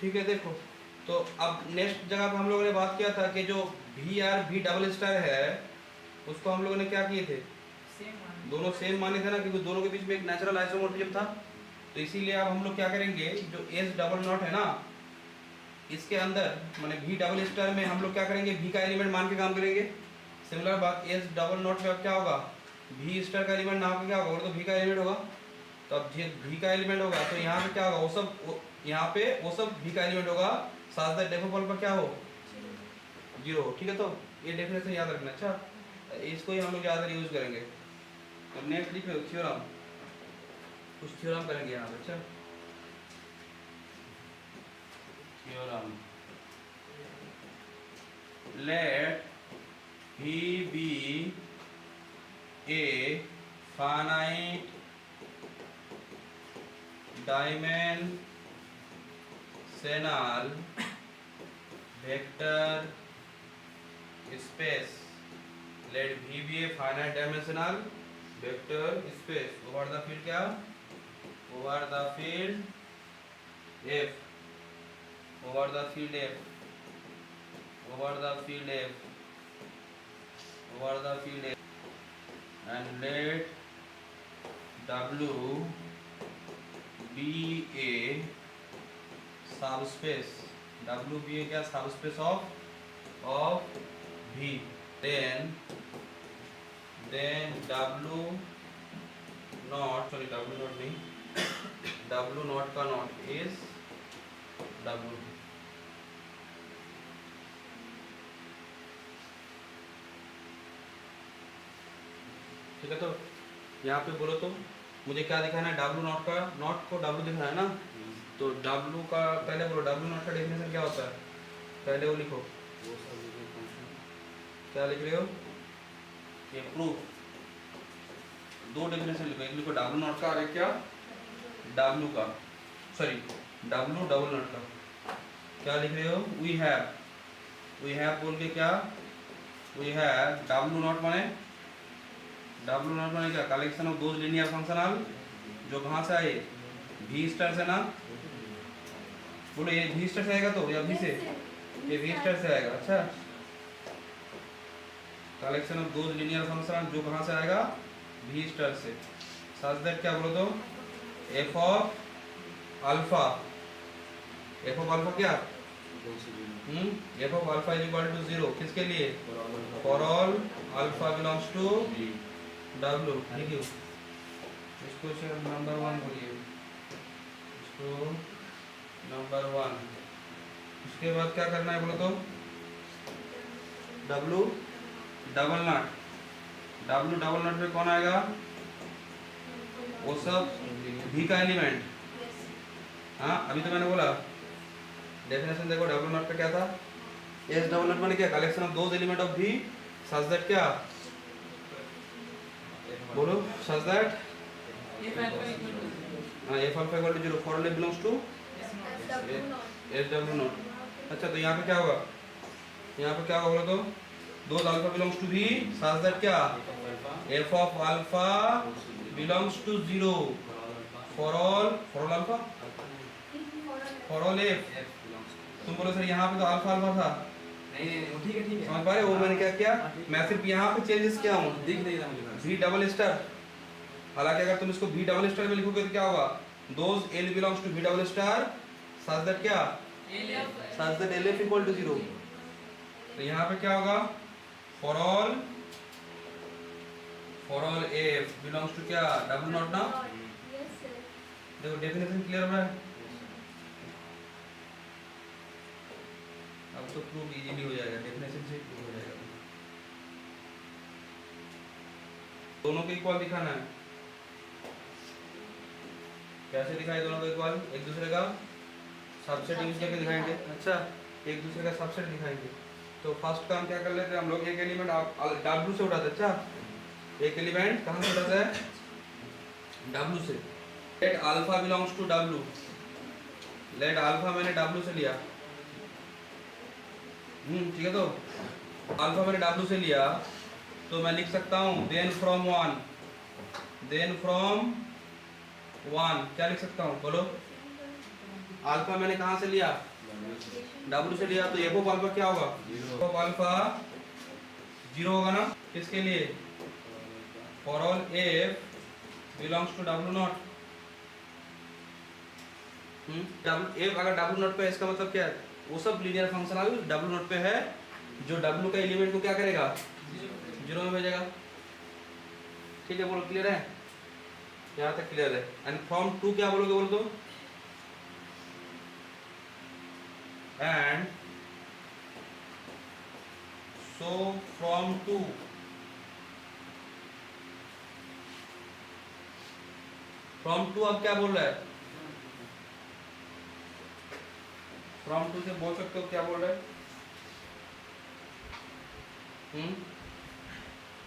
ठीक है, देखो तो अब नेक्स्ट जगह पे हम लोगों ने बात किया था कि जो V R V double star है उसको हम लोगों ने क्या किए थे, दोनों सेम माने थे ना, क्योंकि दोनों के बीच में एक नेचुरल आइसोमॉर्फिज्म था। तो इसीलिए अब हम लोग क्या करेंगे, जो एस डबल नॉट है ना इसके अंदर माने वी डबल स्टार में हम लोग क्या करेंगे, वी का एलिमेंट मान के काम करेंगे। सिमिलर बात एस डबल नॉट में अब क्या होगा, वी स्टार का एलिमेंट नाम क्या होगा, तो वी का एलिमेंट होगा। तो अब वी का एलिमेंट होगा तो यहाँ पे क्या होगा, वो सब यहाँ पे वो सब वी का एलिमेंट होगा, साथ दैट डेफोफल पर क्या हो, जीरो। ठीक है, तो ये डेफिनेशन याद रखना। अच्छा, इसको ही हम लोग ज़्यादा यूज करेंगे। तो नेक्स्ट लिखो थ्योरम, कुछ थ्योरम करेंगे यहाँ पे। अच्छा, theorem, let V be a finite dimensional vector space. Let V be a finite dimensional vector space over the field क्या, over the field F, over the field F, over the field F, over the field F, and let W be a subspace, W be a क्या, subspace of V, then W not, sorry W not नहीं, W not का not is W। ठीक है, तो यहाँ पे बोलो तो मुझे क्या दिखाना है, W नॉट का, नॉट को W दिखाना है ना। तो W का पहले बोलो, W नॉट का डेफिनेशन क्या होता है, पहले वो लिखो, क्या लिख रहे हो, ये प्रूफ। दो डेफिनेशन लिखो, एक लिखो W नॉट का और एक क्या, W का, सॉरी W डबल नॉट का। क्या लिख रहे हो, वी हैव बोल के क्या, वी हैव W नॉट माने, W नॉट माने क्या, collection of those linear functional जो कहाँ से आए, V स्टार से ना, बोलो ये V स्टार से आएगा तो, या V से, ये V स्टार से आएगा। अच्छा, collection of those linear functional जो कहाँ से आएगा, V स्टार से, सच दैट क्या बोलो तो f of alpha, f of alpha क्या, f of alpha is equal to 0 किसके लिए, for all alpha belongs to W। लिखिए इसको नंबर 1 बोलिए, इसको नंबर 1। उसके बाद क्या करना है बोलो तो, W double not, W double not में कौन आएगा, वो सब V का एलिमेंट। हाँ, अभी तो मैंने बोला डेफिनेशन देखो, W नॉट का क्या था, S डबल नॉट माने क्या, collection of those element of V such that क्या, बोलो सच दैट f अल्फा equal to 0 for all belongs to S W nought. अच्छा, तो यहाँ पे क्या होगा, यहाँ पे क्या होगा बोलो तो, those alpha belongs to V such that क्या, f of alpha belongs to 0 for all alpha, for all f। तुम बोलो सर यहाँ पे तो अल्फा अल्फा था, नहीं ठीक है समझ पा रहे हो, वो मैंने क्या किया, मैं सिर्फ यहाँ पे चेंजेस किया हूँ, दिख नहीं रहा मुझे V डबल स्टार। हालांकि अगर तुम इसको V डबल स्टार में लिखोगे तो क्या होगा, those L belongs to V double star such that क्या, such that LF equal to 0। तो यहाँ पे क्या होगा, for all F belongs to क्या, डबल नॉट ना। देखो डेफिनेशन क्लियर है, अब तो प्रूफ इजीली हो जाएगा, डेफिनेशन से प्रूफ हो जाएगा। दोनों को इक्वल दिखाना है, कैसे दिखाए दोनों को इक्वल, एक दूसरे का सबसेट यूज करके दिखाएंगे। अच्छा, एक दूसरे का सबसेट दिखाएंगे। तो फर्स्ट काम क्या कर लेते हैं हम लोग, एक एलिमेंट W से उठाते। अच्छा, एक एलिमेंट कहाँ से उठाते हैं, W से। Let alpha belongs to W, let alpha मैंने W से लिया, ठीक है, तो अल्फा मैंने W से लिया तो मैं लिख सकता हूँ देन फ्रॉम 1, क्या लिख सकता हूँ बोलो, अल्फा मैंने कहाँ से लिया, डब्ल्यू से लिया तो एफ ऑफ अल्फा क्या होगा? एफ ऑफ अल्फा 0 होगा ना? किसके लिए? For all F belongs to W nought. F अगर डब्ल्यू नॉट पे है इसका मतलब क्या है? वो सब लीनियर फंक्शन आ डब्ल्यू नॉट पे है जो डब्ल्यू का एलिमेंट को क्या करेगा? 0 में भेजेगा। ठीक है, बोलो क्लियर है? यहाँ तक क्लियर है। एंड फ्रॉम टू क्या बोलोगे? बोल दो। एंड सो फ्रॉम टू अब क्या बोल रहा है? फ्रॉम टू से बोल सकते हो क्या बोल रहा है?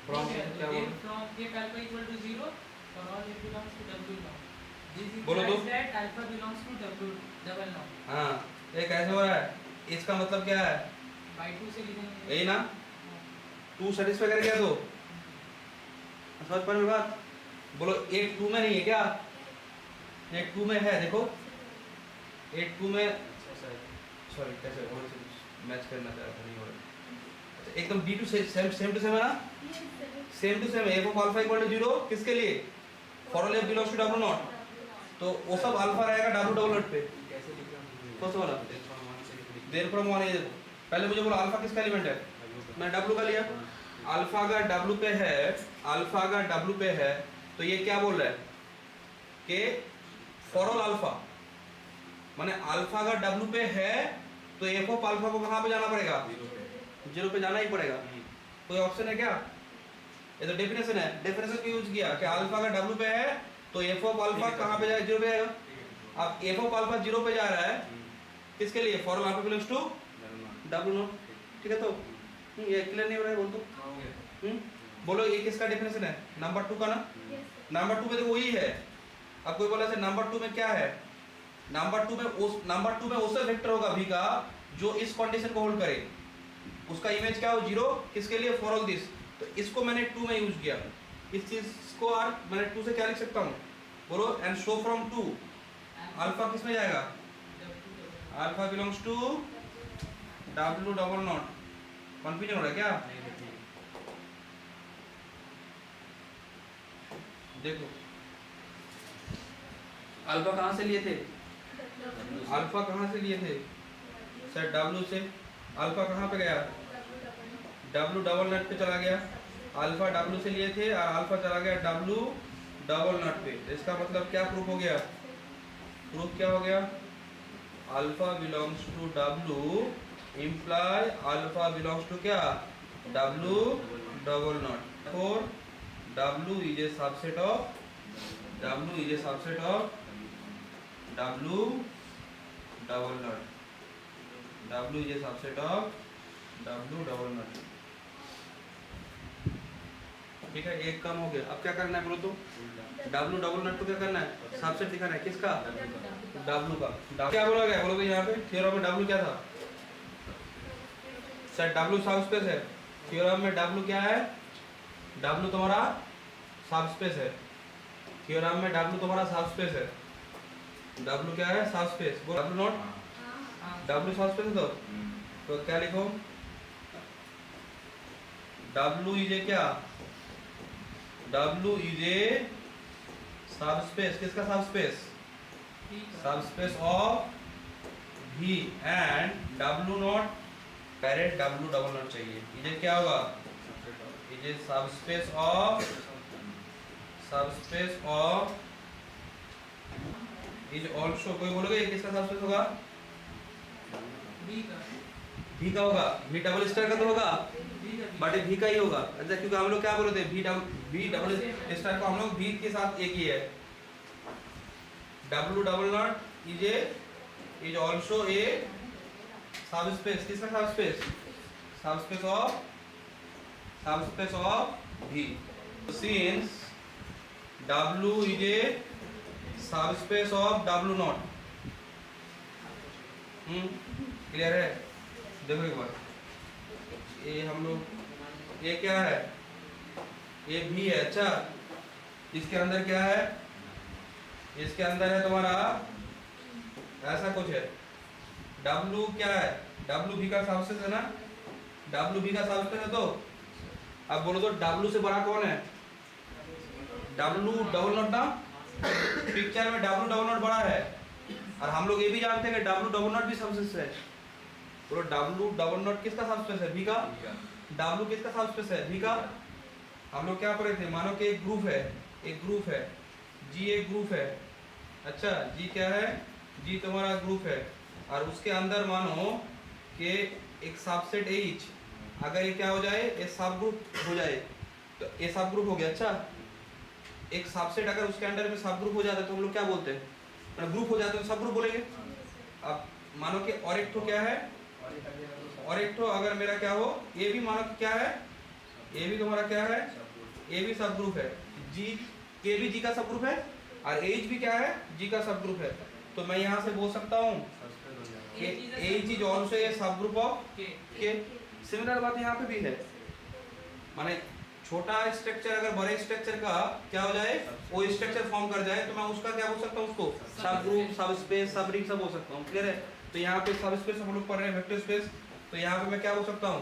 फ्रॉम क्या बोल? From if alpha equal to 0 for all it belongs to W naught. This बोलो तो। implies that alpha belongs to W double naught. हाँ, ये कैसे हो रहा है? इसका मतलब क्या है? By 2 से लिखेंगे। यही ना? 2 सेटिस्फाई कर गया तो समझ पा रहे हो बात? बोलो एक 2 में नहीं है क्या? एक 2 में है, देखो एक 2 में सॉरी कैसे और मैच करना चाह रहा था, नहीं हो रहा। अच्छा, एकदम D2 सेम टू सेम है ना? सेम टू सेम है। F of alpha equal to 0 किसके लिए? For all F belongs to W nought. तो वो सब अल्फा रहेगा डब्ल्यू डबल नॉट पे। कैसे लिख रहा हूँ? कौन सा वाला? देर फ्रॉम 1 है। पहले मुझे बोला अल्फा किसका एलिमेंट है? मैं डब्ल्यू का लिया। अल्फा अगर डब्ल्यू पे है, अल्फा अगर डब्ल्यू पे है तो ये क्या बोल रहा है कि फॉर ऑल अल्फा, माने अल्फा अगर डब्ल्यू पे है तो एफ ऑफ अल्फा को कहां पे जाना पड़ेगा? 0 पे जाना ही पड़ेगा। कोई ऑप्शन है क्या? ये तो डेफिनेशन है। डेफिनेशन को यूज किया कि अल्फा अगर डब्ल्यू पे है तो एफ ऑफ अल्फा कहां पे जाएगा? 0 पे जाएगा। अब एफ ऑफ अल्फा 0 पे जा रहा है किसके लिए? For all alpha belongs to W nought. ठीक है, तो ये क्लियर नहीं हो रहा है? बोल दो। बोलो ये किसका डेफिनेशन है? नंबर 2 का ना? नंबर 2 में तो वही है। अब कोई बोला नंबर 2 में क्या है? नंबर 2 में उस वेक्टर होगा v का जो इस कंडीशन को होल्ड करे। उसका इमेज क्या हो? 0 किसके लिए? For all this. तो इसको मैंने 2 में यूज किया। इस चीज को और मैंने 2 से क्या लिख सकता हूँ? बोलो एंड शो फ्रॉम 2 अल्फा किस में जाएगा? Alpha belongs to W double naught. Confusion हो रहा है क्या? देखो अल्फा कहाँ से लिए थे? अल्फा कहाँ से लिए थे? सर डब्ल्यू से। अल्फा कहाँ पे गया? डब्ल्यू डबल नॉट पे चला गया। अल्फा डब्ल्यू से लिए थे और अल्फा चला गया डब्ल्यू डबल नॉट पे। इसका मतलब क्या प्रूफ हो गया? प्रूफ क्या हो गया? Alpha belongs to W imply alpha belongs to क्या? W double naught. For W is a subset of W double naught. W is a subset of W double naught. ठीक है, एक कम हो गया। अब क्या करना है बोलो तो? डब्ल्यू डबल नॉट को क्या करना है? सबसेट दिखाना है। किसका? डब्ल्यू का। क्या बोला गया? बोलोगे यहाँ पे थ्योरम में डब्ल्यू क्या था? सर डब्ल्यू सबस्पेस है। थ्योरम में डब्ल्यू क्या है? डब्ल्यू तुम्हारा सबस्पेस है। थ्योरम में डब्ल्यू तुम्हारा सबस्पेस है। डब्ल्यू क्या है? सबस्पेस। बोलो डब्ल्यू नॉट डब्ल्यू सबस्पेस है। तो क्या लिखो? डब्ल्यू इज ए क्या? W is a subspace. किसका subspace? Subspace of V and W naught पेरेंट डब्ल्यू डबल नॉट चाहिए। ये क्या होगा? ये सबस्पेस ऑफ इज आल्सो। कोई बोलोगे ये किसका सबस्पेस होगा? V का होगा। V डबल स्टार का तो होगा बट V का ही होगा। अच्छा, क्योंकि हम लोग क्या बोल रहे थे? V डबल स्टार को हम लोग V के साथ एक ही है। W double not is also a subspace. किसका subspace? Subspace of V। Since W is a subspace of W naught. Clear है? देखो एक बार, ये हम लोग ये क्या है? ये V है। अच्छा, इसके अंदर क्या है? इसके अंदर है तुम्हारा ऐसा कुछ है W क्या है, W भी का सबस्पेस है ना, W भी का सबस्पेस है। तो अब बोलो तो W से बड़ा कौन है, W डबल नॉट ना, पिक्चर में W डबल नॉट बड़ा है, और हम लोग ये भी जानते हैं कि W डबल नॉट भी सबस्पेस है। बोलो W डबल नॉट किसका सबस्पेस है, V का। W किसका सबस्पेस है, V का। हम लोग क्या पढ़े थे, मानो कि एक ग्रुप है, एक ग्रुप है G, एक ग्रुप है। अच्छा G क्या है, G तुम्हारा ग्रुप है, और उसके अंदर मानो कि एक सबसेट H, अगर ये क्या हो जाए, ये सब ग्रुप हो जाए, तो ये सब ग्रुप हो गया। अच्छा एक सबसेट अगर उसके अंदर में सब ग्रुप हो जाता है तो हम लोग क्या बोलते हैं, मतलब ग्रुप हो जाते हैं तो सब ग्रुप बोलेंगे। अब मानो कि और एक ठो क्या है, और एक ठो अगर मेरा क्या हो, ये भी मानो कि क्या है, ये भी तुम्हारा क्या है, ये भी सब ग्रुप है, G, ये भी G का सब ग्रुप है, और H भी क्या है, G का सब ग्रुप है। तो मैं यहाँ से बोल सकता हूँ कि H इज ऑल्सो ए सब ग्रुप ऑफ K। सिमिलर बात यहाँ पे भी है, माने छोटा स्ट्रक्चर अगर बड़े स्ट्रक्चर का क्या हो जाए, वो स्ट्रक्चर फॉर्म कर जाए, तो मैं उसका क्या बोल सकता हूँ, उसको सब ग्रुप, सब स्पेस, सब रिंग सब बोल सकता हूँ। क्लियर है। तो यहाँ पे सब स्पेस हम लोग पढ़ रहे हैं, वेक्टर स्पेस। तो यहाँ पे मैं क्या बोल सकता हूँ,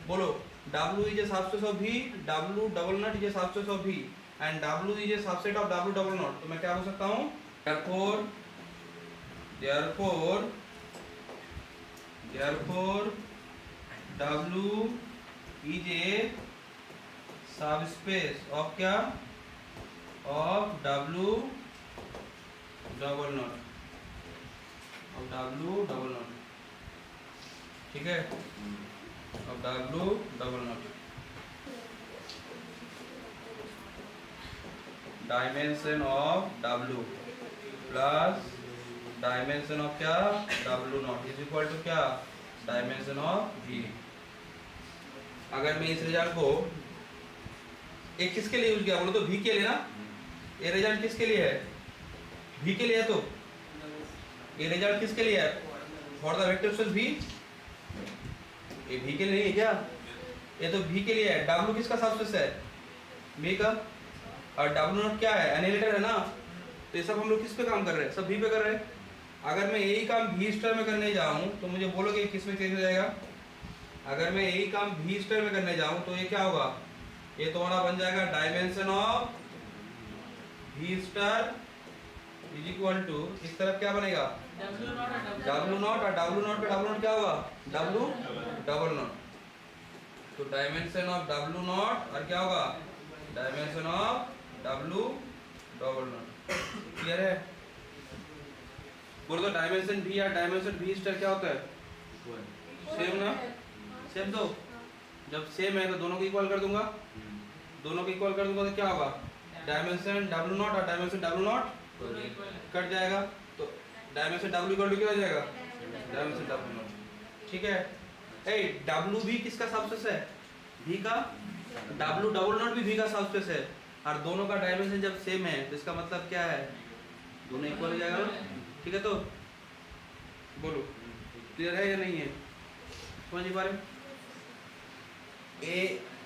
बोलो W is a subspace of V, W double not is a subspace of V, and W is a subset of W double not। तो मैं क्या बोल सकता हूँ, therefore W is a subspace of क्या, of W double not, of W double not। ठीक है, of W double not। Dimension of W plus dimension of क्या, W naught is equal to क्या, डायमेंशन ऑफ V। अगर मैं इस result को एक किसके लिए यूज किया, बोलो तो V के लिए ना, ये रिजल्ट किसके लिए है, V के लिए है। तो ये रिजल्ट किसके लिए है, for the vector space V, ये V के लिए नहीं है क्या, ये तो V के लिए है। W किसका सबस्पेस है, V का, और W नॉट क्या है, एनालिटर है ना। तो ये सब हम लोग किस पे काम कर रहे हैं, सब V पे कर रहे हैं। अगर मैं यही काम V स्टार में करने जाऊं तो मुझे बोलोगे किस में चेंज हो जाएगा। अगर मैं यही काम V स्टार में करने जाऊं तो ये क्या होगा, ये तुम्हारा बन जाएगा dimension of V star is equal to, इस तरफ क्या बनेगा, W नॉट, और W नॉट पे W नॉट क्या होगा, W डबल नॉट। तो डायमेंशन ऑफ W नॉट और क्या होगा, dimension of W double naught. Clear है। बोलो तो डायमेंशन V या डायमेंशन V स्टार क्या होता है, सेम ना, सेम। तो जब सेम है तो दोनों को इक्वल कर दूंगा, दोनों को इक्वल कर दूंगा तो क्या होगा, डायमेंशन W नॉट और डायमेंशन W नॉट कट जाएगा, तो डायमेंशन W इक्वल टू क्या हो जाएगा, डायमेंशन W नॉट। ठीक है। ए W भी किसका सबस्पेस है, V का, W डबल नॉट भी V का सबस्पेस है, और दोनों का डायमेंशन जब सेम है तो इसका मतलब क्या है, दोनों इक्वल हो जाएगा। ठीक है। तो बोलो क्लियर है या नहीं है, समझ पा रहे,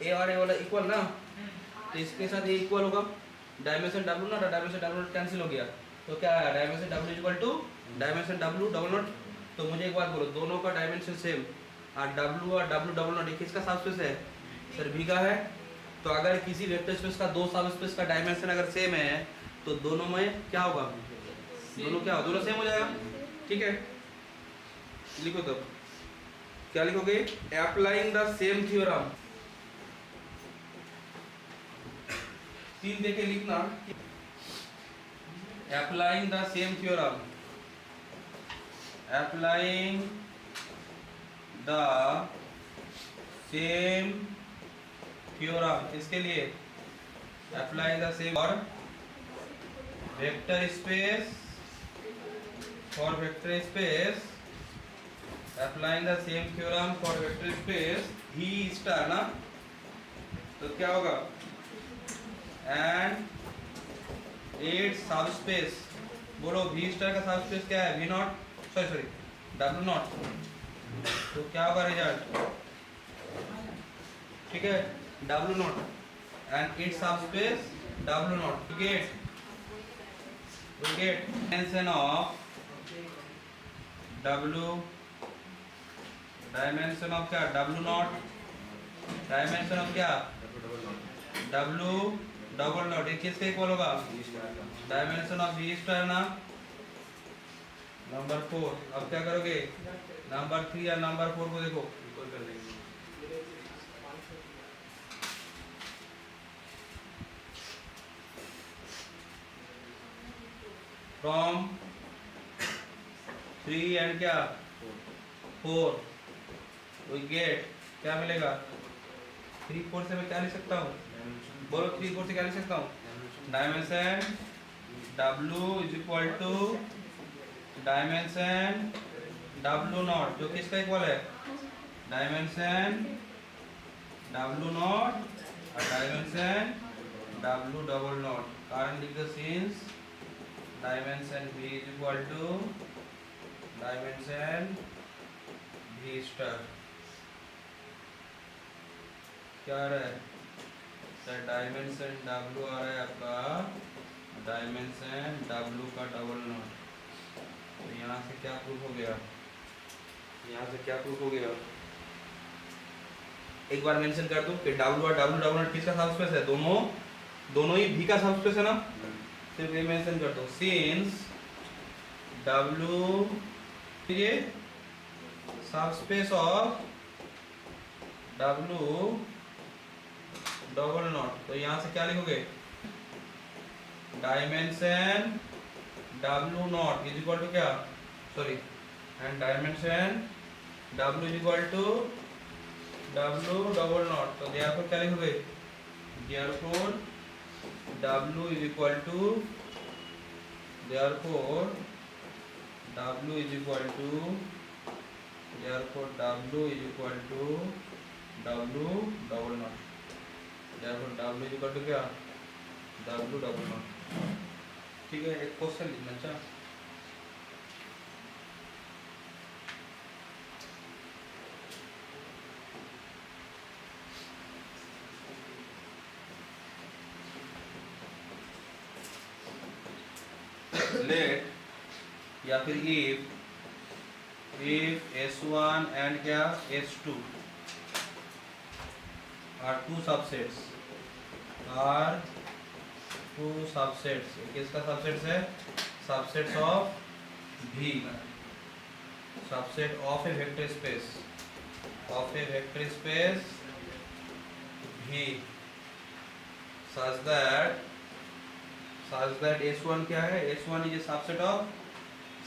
ए और ए वाला इक्वल ना, तो इसके साथ ये इक्वल होगा, डायमेंशन W नॉट और डायमेंशन W नॉट कैंसिल हो गया, तो क्या है, dimension W equal to dimension W double naught. तो मुझे एक बात बोलो, दोनों का डायमेंशन सेम, और W और W डबल नॉट किसका सबस्पेस है, सर V का है। तो अगर किसी वेक्टर स्पेस का दो सबस्पेस का डायमेंशन अगर सेम है तो दोनों में क्या होगा, दोनों क्या हो, दोनों सेम हो जाएगा। ठीक है। लिखो तब क्या लिखोगे, अप्लाइंग द सेम थ्योरम, 3 देके लिखना, applying the same theorem, applying the same theorem, इसके लिए अप्लाइंग द सेम और vector space, for vector space applying the same theorem for vector space V star ना, तो क्या होगा, एंड इट्स सबस्पेस। बोलो V स्टार का सबस्पेस क्या है, V not, sorry W not, तो क्या होगा रिजल्ट, ठीक है, W not and it's subspace W not. to get dimension of W dimension of क्या, डब्ल्यू नॉट, डायमेंशन ऑफ क्या, डब्ल्यू डबल नॉट, ये किसके इक्वल होगा, V स्टार का डायमेंशन ऑफ वी स्टार ना। नंबर 4, अब क्या करोगे, नंबर 3 या नंबर 4 को देखो, इक्वल कर देंगे। फ्रॉम 3 एंड क्या 4 वी गेट, क्या मिलेगा, 3 4 से मैं क्या लिख सकता हूँ, बोलो 3 4 से क्या लिख सकता हूँ, dimension W is equal to dimension W naught, जो किसका इक्वल है, डायमेंशन W नॉट और डायमेंशन W डबल नॉट, कारण लिख दो since dimension V is equal to dimension V star, क्या आ रहा है सर, डायमेंशन W आ रहा है आपका डायमेंशन W का डबल नॉट। तो यहाँ से क्या प्रूफ हो गया, यहाँ से क्या प्रूफ हो गया, एक बार मेंशन कर दूं कि W और W डबल नॉट किसका सबस्पेस है, दोनों ही V का सबस्पेस है ना, सिर्फ ये मेंशन कर दो सिंस W ये subspace of W double naught, तो यहाँ से क्या लिखोगे, dimension W naught is equal to क्या, sorry, and dimension W is equal to W double naught, तो देयरफॉर क्या लिखोगे, therefore W is equal to, therefore W is equal to, therefore W is equal to W double naught, therefore W is equal to क्या, W double naught. ठीक है, एक question लिखना चाह, late या फिर if S1 एंड क्या S2 are two subsets, are two subsets, किसका सबसेट्स है, subsets of V, subset of a vector space, of a vector space V such that S1 क्या है, S1 is a subset of,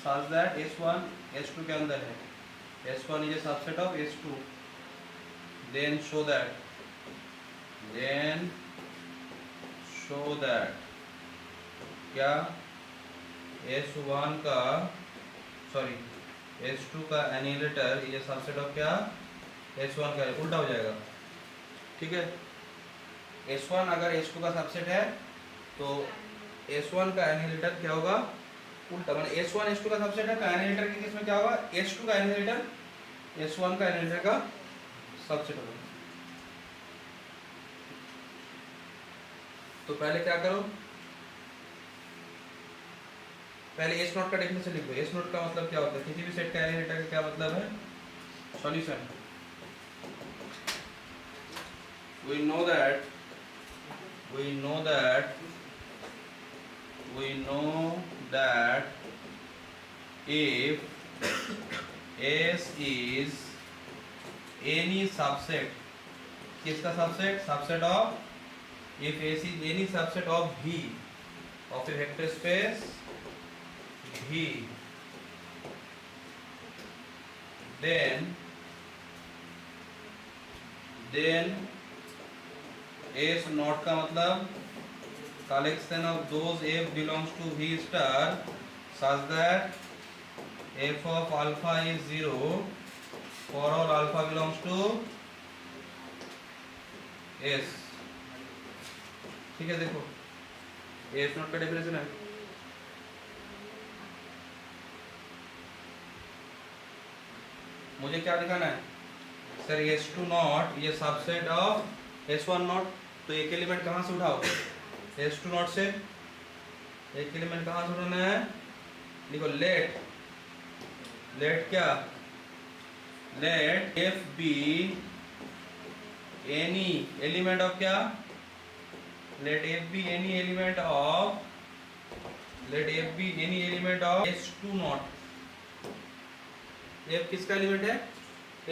such that S1 S2 के अंदर है, S1 is a subset of S2, then show that क्या S1 का, sorry S2 का annihilator is a subset of क्या, S1 का, उल्टा हो जाएगा, ठीक है, S1 अगर S2 का सबसेट है तो S1 का एनिलेटर क्या होगा, उल्टा, माने S1 S2 का सबसेट है तो एनिलेटर के केस में क्या होगा, S2 का एनिलेटर S1 का एनिलेटर का सबसेट होगा। तो पहले क्या करो, पहले S नोट का डेफिनेशन लिख दो, S नोट का मतलब क्या होता है, किसी भी सेट का एलिमेंटर का क्या मतलब है, solution. we know that if S is any subset, किसका subset, subset of, if S is any subset of V, of a vector space V, then S not का मतलब collection of those F belongs to V star such that F of alpha is 0 for all alpha belongs to S। ठीक है, देखो S not का definition है, मुझे क्या दिखाना है सर, S2 नॉट ये सबसेट ऑफ S1 नॉट, तो एक एलिमेंट कहाँ से उठाओ, S2 नॉट से एक एलिमेंट कहाँ से उठाना है, देखो लेट क्या let F be any element of क्या, let F be any element of, let F be any element of S2 naught. F किसका एलिमेंट है,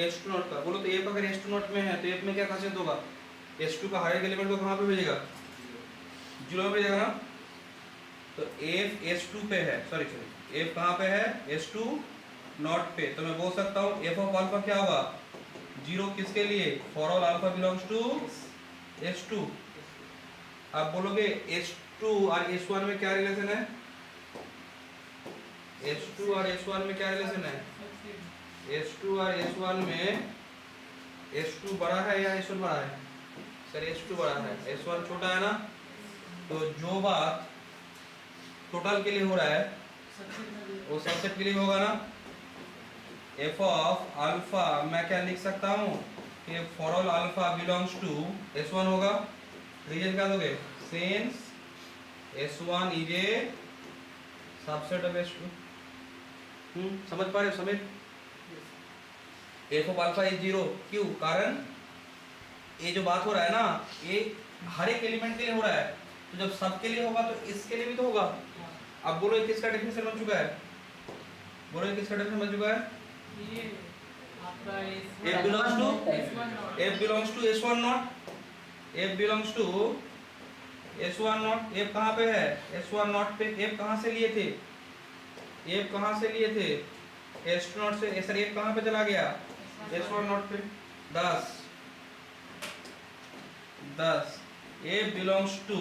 S2 नॉट का। बोलो तो एफ अगर S2 नॉट में है तो एफ में क्या खासियत होगा, S2 का हर एक एलिमेंट को कहाँ पे भेजेगा, 0 में भेजेगा ना। तो एफ S2 पे है, सॉरी एफ कहाँ पे है, S2 नॉट पे। तो मैं बोल सकता हूँ एफ ऑफ अल्फा क्या होगा, 0 किसके लिए, for all alpha belongs to S2। आप बोलोगे S2 और S1 में क्या रिलेशन है, S2 और S1 में क्या रिलेशन है, S2 और S1 में S2 बड़ा है या S1 बड़ा है, सर S2 बड़ा है, S1 छोटा है ना। तो जो बात टोटल के लिए हो रहा है वो सबसेट के लिए होगा ना। एफ ऑफ अल्फा मैं क्या लिख सकता हूँ कि for all alpha belongs to S1 होगा। रीजन क्या दोगे, since S1 is a subset of S2। समझ पा रहे हो Sameer. F of alpha is 0 क्यों, कारण ये जो बात हो रहा है ना ये हर एक एलिमेंट के लिए हो रहा है। तो जब सबके लिए होगा तो इसके लिए भी तो होगा। अब बोलो ये किसका डेफिनेशन बन चुका है, बोलो ये किसका डेफिनेशन बन चुका है, ये आपका F belongs to S1 not. F belongs to S1 not, F belongs to S1 not. F कहाँ पे है, S1 नॉट पे। F कहाँ से लिए थे, F कहाँ से लिए थे, S2 नॉट से। सर F कहाँ पे चला गया, S1 नॉट पे। 10 F belongs to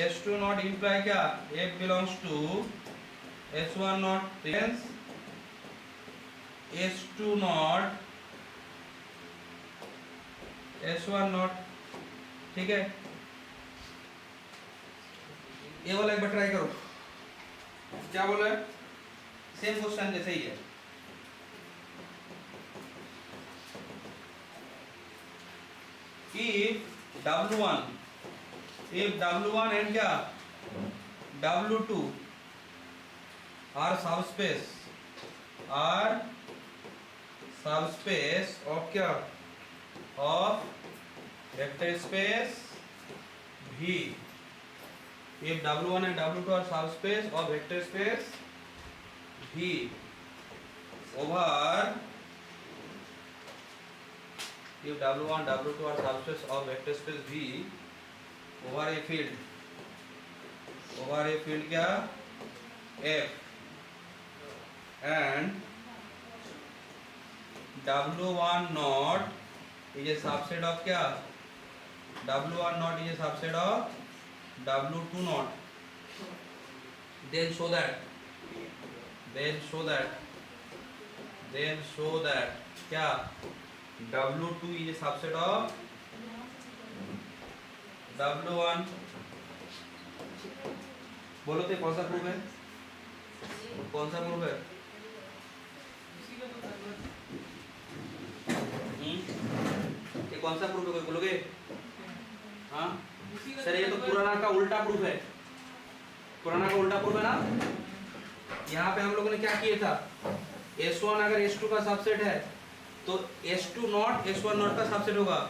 S2 not imply क्या, F belongs to S1 not, hence S2 not S1 not. ठीक है, ये वाला एक बार ट्राई करो, क्या बोला है, सेम क्वेश्चन जैसे ही है। if W1 and क्या W2 are subspace of क्या, of vector space V। if W1 and W2 are subspace of vector space V over, if W1 W2 are subspace of vector space V over a field क्या F and W1 not is a subset of क्या, W1 not is a subset of W2 not, then show that क्या W2 is a subset of W1। बोलो तो कौन सा proof है, कौन सा प्रूफ है, उसी का तो करना। ये कौन सा प्रूफ है, कोई बोलोगे, हाँ उसी का सर ये तो पुराना का उल्टा प्रूफ है, पुराना का उल्टा प्रूफ है ना। यहाँ पे हम लोगों ने क्या किया था, S1 अगर S2 का सबसेट है तो S2 नॉट S1 नॉट का सबसेट होगा।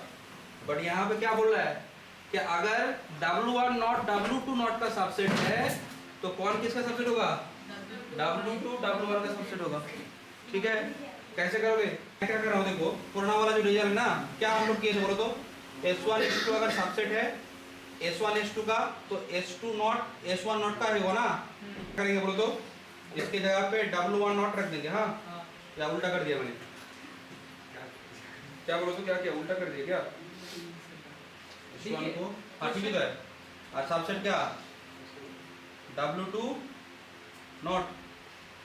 बट यहाँ पे क्या बोल रहा है कि अगर W1 नॉट W2 नॉट का सबसेट है तो कौन किसका सबसेट होगा, W2 W1 का सबसेट होगा। ठीक है, कैसे करोगे, क्या कर रहा हूँ देखो, पुराना वाला जो रिजल्ट है ना, क्या हम लोग किए थे बोलो तो, S1 S2 अगर सबसेट है S1 S2 का तो S2 नॉट S1 नॉट का होगा ना। करेंगे बोलो तो इसकी जगह पे W1 नॉट रख देंगे। हाँ या उल्टा कर दिया मैंने, क्या बोलो तो, क्या किया, उल्टा कर दिया क्या S1 को। हाँ ठीक है, और सबसेट क्या W2 नॉट,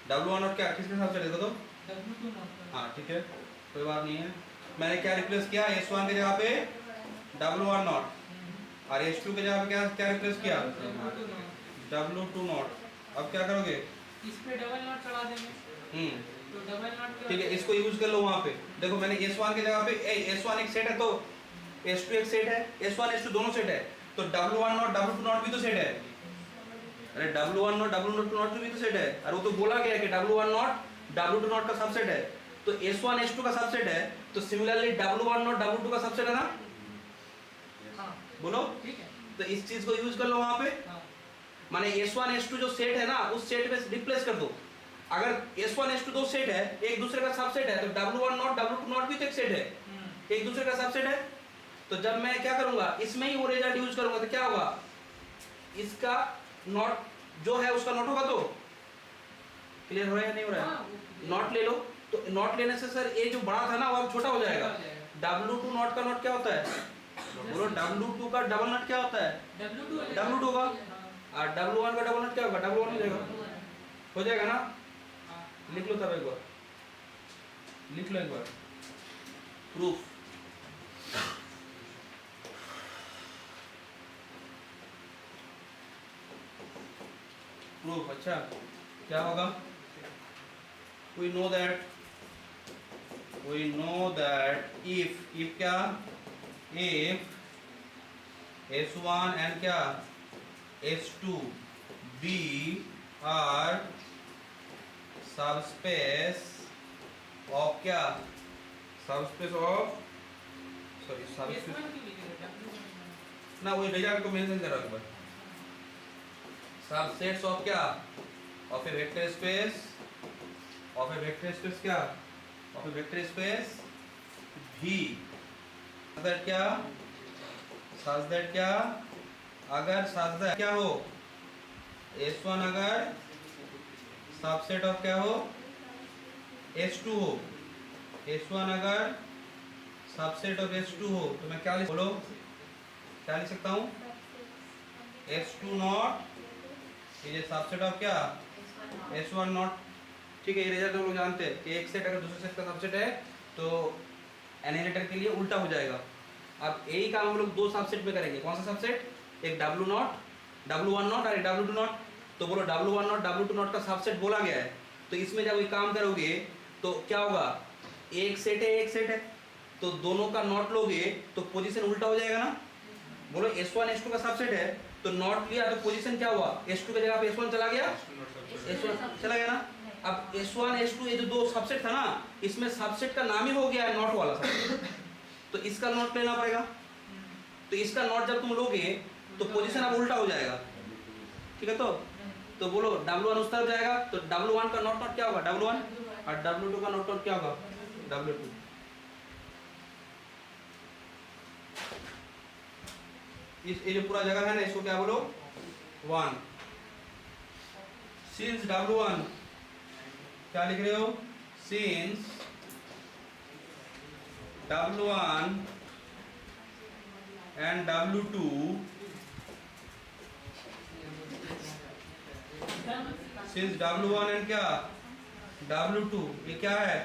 W1 नॉट क्या किसके सबसेट है देखो तो। W2 not. हाँ ठीक है, कोई बात नहीं है। मैंने क्या रिप्लेस किया, S1 की जगह पे W1 नॉट और S2 की जगह पे क्या रिप्लेस किया, W2 नॉट। अब क्या करोगे, इस पे डबल नॉट चढ़ा देंगे तो डबल नॉट। ठीक है, इसको यूज कर लो। वहाँ पे देखो मैंने S1 की जगह पे S1 एक सेट है तो S2 एक सेट है, S1 S2 दोनों सेट है तो W1 नॉट W2 नॉट भी तो सेट है। अरे W1 नॉट W2 नॉट भी तो सेट है। अरे वो तो बोला गया कि W1 नॉट W2 नॉट का सबसेट है। तो S1 S2 का सबसेट है, तो सिमिलरली W1 नॉट W2 का सबसेट है ना, हाँ बोलो। ठीक है तो इस चीज को यूज कर लो वहां पे, हाँ माने S1 S2 जो सेट है ना उस सेट में रिप्लेस कर दो। अगर S1 S2 दो सेट है एक दूसरे का सबसेट है, तो W1 नॉट W2 नॉट भी तो एक सेट है, एक दूसरे का सबसेट है। तो जब मैं क्या करूंगा इसमें ही वो रिजल्ट यूज करूंगा तो क्या होगा, इसका नॉट जो है उसका नॉट होगा। तो क्लियर हो रहा है या नहीं हो रहा हाँ, है? नॉट ले लो, तो नॉट लेने से सर ये जो बड़ा था ना वो अब छोटा हो जाएगा। W2 नॉट का नॉट क्या होता है, बोलो W2 का डबल नॉट क्या होता है, W2 होगा, और W1 का डबल नॉट क्या होगा, W1 हो जाएगा, हो जाएगा ना। लिख लो तब एक बार, लिख लो एक बार प्रूफ। प्रूफ अच्छा क्या होगा, we know that if क्या, if S1 and क्या S2 B are subspace of क्या, subspace of sorry subspace ना, वही रिजल्ट को मेंशन कर रहा हूँ एक बार। सबसेट्स ऑफ क्या, of a vector space, of a vector space क्या, of a vector space V, that क्या, सच दैट क्या, अगर सच दैट क्या हो, S1 अगर सबसेट ऑफ क्या हो, S2 हो, S1 अगर सबसेट ऑफ S2 हो, तो मैं क्या लिख, बोलो क्या लिख सकता हूँ, S2 नॉट ये सबसेट ऑफ क्या, S1 नॉट। ठीक है, ये रिजल्ट हम लोग जानते हैं कि एक सेट अगर दूसरे सेट का सबसेट है तो एनालिटर के लिए उल्टा हो जाएगा। अब यही काम हम लोग दो सबसेट में करेंगे। कौन सा सबसेट, एक W नॉट W1 नॉट और एक W2 नॉट। तो बोलो W1 नॉट W2 नॉट का सबसेट बोला गया है, तो इसमें जब ये काम करोगे तो क्या होगा, एक सेट है तो दोनों का नॉट लोगे तो पोजीशन उल्टा हो जाएगा ना। बोलो S1 S2 का सबसेट है तो नॉट लिया तो पोजीशन क्या हुआ, S2 की जगह पे S1 चला गया, S1 चला गया ना। अब S1 S2 ये जो दो सबसेट था ना, इसमें सबसेट का नाम ही हो गया है नॉट वाला सबसेट, तो इसका नॉट लेना पड़ेगा। तो इसका नॉट जब तुम लोगे तो पोजीशन अब उल्टा हो जाएगा। ठीक है, तो बोलो W1 उस तरफ जाएगा तो W1 का नॉट क्या होगा, W1, और W2 का नॉट क्या होगा, W2। इस ये जो पूरा जगह है ना इसको क्या बोलो, 1। सिंस W1 क्या लिख रहे हो, since W1 and W2 since W1 and क्या W2, ये क्या है,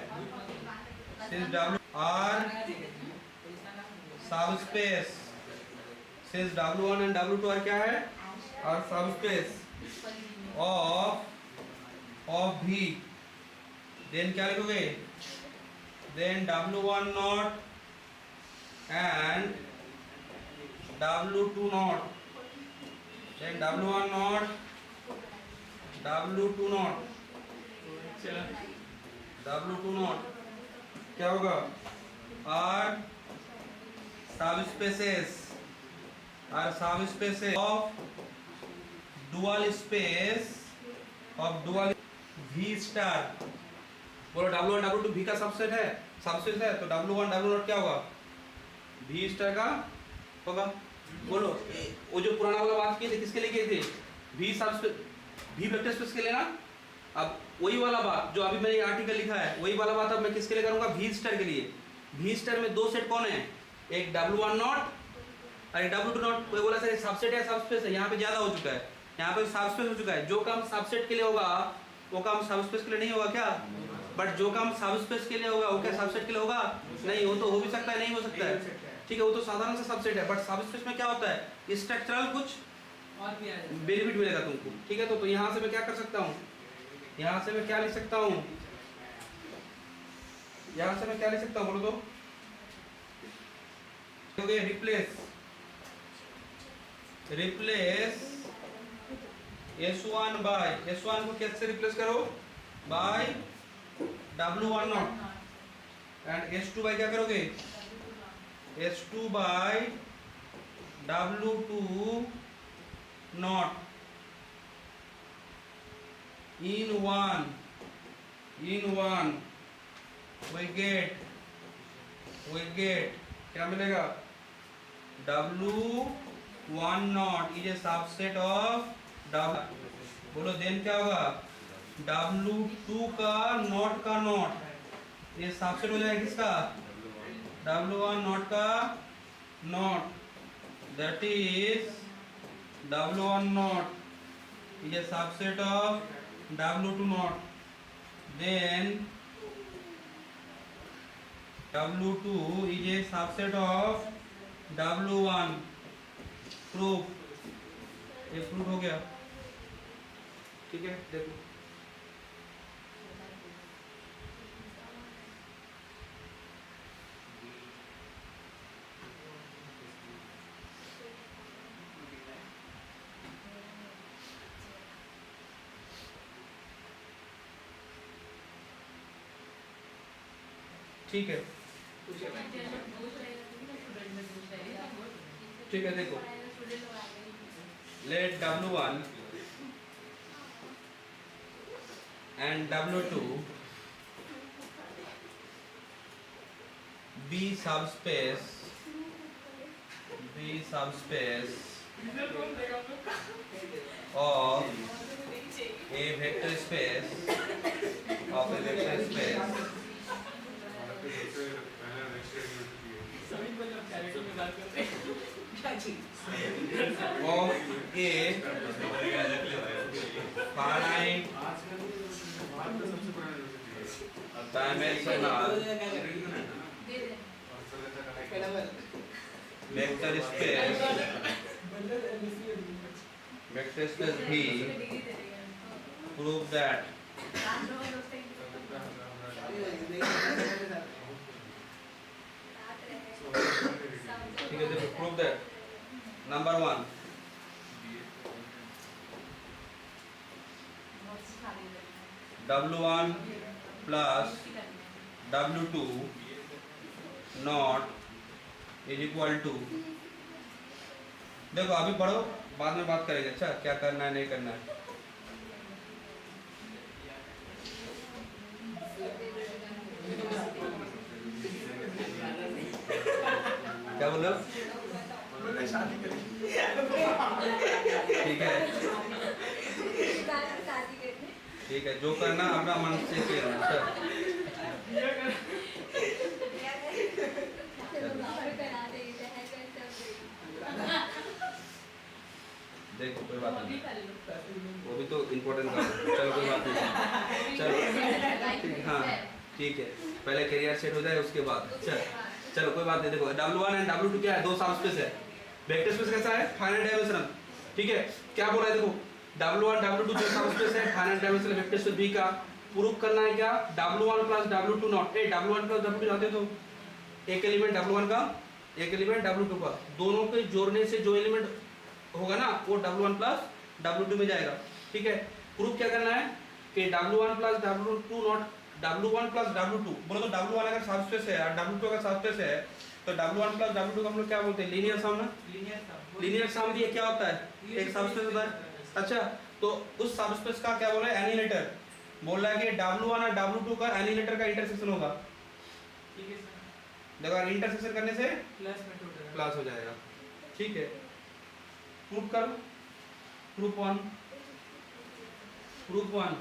since W are subspace, since W1 and W2 are क्या है, are subspace of V, then क्या लिखोगे, then W1 naught and W2 naught, then W1 naught W2 naught, W2 naught क्या होगा, are subspaces of dual space of dual V star. बोलो W1 W2 V का subset है, subset है तो W1 W0 क्या होगा, V स्टार का होगा। बोलो वो जो पुराना वाला बात की थी किसके लिए की थी, V subspace V vector space के लिए ना। अब वही वाला बात जो अभी मैंने आर्टिकल लिखा है वही वाला बात अब मैं किसके लिए करूंगा, V स्टार के लिए। V स्टार में दो सेट कौन है, एक W1 नॉट और एक W2 नॉट। कोई बोला सर सबसेट है सबस्पेस है, यहाँ पे ज्यादा हो चुका है, यहाँ पे सबस्पेस हो चुका है। जो काम सबसेट के लिए होगा वो काम सबस्पेस के लिए नहीं होगा क्या, बट जो काम सबस्पेस के लिए होगा वो क्या सबसेट के लिए होगा नहीं। वो तो हो भी सकता है नहीं हो सकता है, ठीक है, वो तो साधारण सा सबसेट है। बट सबस्पेस में क्या होता है, स्ट्रक्चरल कुछ और भी आ जाएगा, बेनिफिट मिलेगा तुमको। ठीक है, तो यहाँ से मैं क्या कर सकता हूँ, यहाँ से मैं क्या लिख सकता हूँ, यहाँ से मैं क्या लिख सकता हूँ बोलो तो, रिप्लेस S1 को कैसे रिप्लेस करो, bye W1 naught. And S2 by क्या करोगे, S2 by W2 not in one we get क्या मिलेगा, W1 not is a subset of W, बोलो देन क्या होगा, W2 का नॉट ये सबसेट हो जाएगा किसका, W1 नॉट का not, that is W1 not is a subset of W2 naught, then W2 is a subset of W1, proof, ये प्रूफ हो गया, ठीक है। देखो ठीक है, ठीक है। देखो let W1 and W2 be subspace of a vector space of a finite dimensional vector space V, prove that ठीक है। देखो prove that number 1 W1 plus W2 naught is equal to, देखो अभी पढ़ो बाद में बात करेंगे, अच्छा क्या करना है नहीं करना है। क्या बोल रहे हो, ठीक है, ठीक है, जो करना अपना मन से करना, अच्छा देखो कोई बात नहीं, वो भी तो इम्पोर्टेंट काम है, चलो कोई बात नहीं, चलो हाँ ठीक है, पहले करियर सेट हो जाए उसके बाद, चलो कोई बात नहीं। देखो W1 एंड W2 क्या है, दो सबस्पेस है, वेक्टर स्पेस कैसा है, फाइनाइट डायमेंशनल, ठीक है। क्या बोला है, देखो W1 W2 जो सबस्पेस है finite dimensional vector space V का प्रूफ करना है क्या, W1 plus W2 not, W1 plus W2 जाते तो एक एलिमेंट W1 का एक एलिमेंट W2 का, दोनों के जोड़ने से जो एलिमेंट होगा ना वो W1 प्लस W2 में जाएगा, ठीक है। प्रूफ क्या करना है कि W1 plus W2 not W1 plus W2, बोलो तो W1 अगर सबस्पेस है और W2 अगर सबस्पेस है तो W1 प्लस W2 को हम लोग क्या बोलते हैं, लीनियर सम ना, लीनियर सम ये क्या होता है, एक सबस्पेस होता है, अच्छा तो उस सबस्पेस का क्या बोला है, एनिलेटर, बोल रहा है कि W1 और W2 का एनिलेटर का इंटरसेक्शन होगा, ठीक है सर, देखो इंटरसेक्शन करने से प्लस हो जाएगा, ठीक है। प्रूफ करो, प्रूफ 1 प्रूफ 1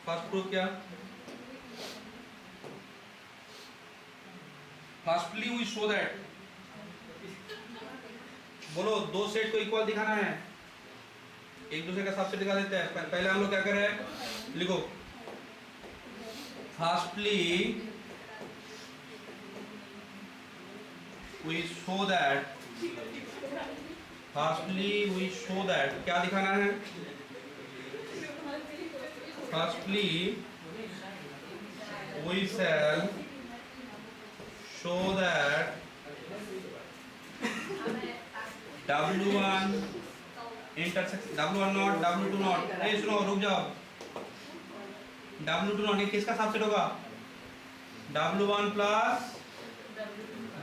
फर्स्ट प्रूफ क्या, फर्स्टली वी शो दैट, बोलो दो सेट को इक्वल दिखाना है, एक दूसरे का सबसेट दिखा देते हैं। पहले हम लोग क्या कर रहे हैं, लिखो फर्स्टली वी शो दैट, क्या दिखाना है, firstly we shall show that W1 intersection W1 naught W2 naught, नहीं सुनो रुक जाओ, W2 नॉट ये किसका सबसेट होगा? W1 प्लस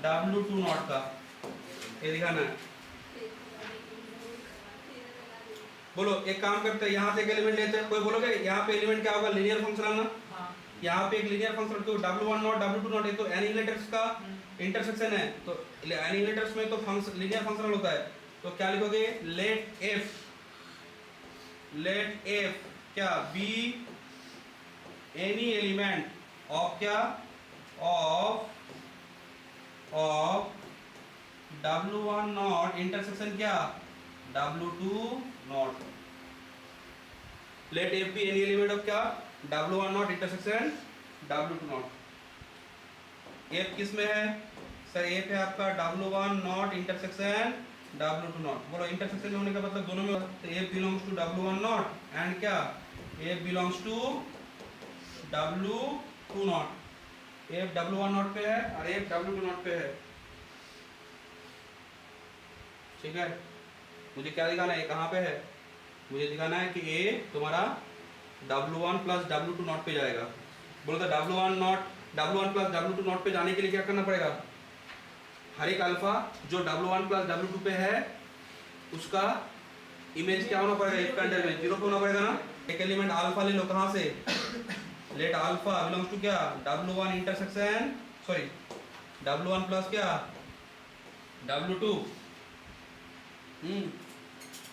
W2 नॉट का, ये दिखाना है। बोलो एक काम करते हैं, यहाँ से एक एलिमेंट लेते हैं, कोई बोलोगे यहाँ पे एलिमेंट क्या होगा? लीनियर फंक्शन आना। हाँ यहाँ पे एक लीनियर फंक्शन, तो W1 नॉट W2 नॉट, ये तो एनिहिलेटर्स का इंटरसेक्शन है, तो एनिहिलेटर्स में तो फंक्शन लीनियर फंक्शनल होता है, तो क्या लिखोगे? लेट एफ क्या बी एनी एलिमेंट ऑफ क्या ऑफ W1 नॉट इंटरसेक्शन क्या W2 naught. Let F be any element of क्या W1 naught intersection W2 naught. F किस में है सर? एफ है आपका W1 naught intersection W2 naught. बोलो इंटरसेक्शन होने का मतलब दोनों में, तो F belongs to W1 naught and क्या F belongs to W2 naught. F W1 naught पे है और एफ W2 नॉट पे है, ठीक है। मुझे क्या दिखाना है? कहाँ पे है? मुझे दिखाना है कि ए तुम्हारा W1 प्लस W2 नॉट पे जाएगा। बोलो तो W1 प्लस W2 नॉट पे जाने के लिए क्या करना पड़ेगा? हर एक अल्फा जो W1 प्लस W2 पे है उसका इमेज क्या होना पड़ेगा? इफ कंडल में 0 पे होना पड़ेगा ना। एक एलिमेंट अल्फा ले लो, कहाँ से? लेट अल्फा बिलोंग्स टू क्या W1 intersection sorry W1 plus क्या W2।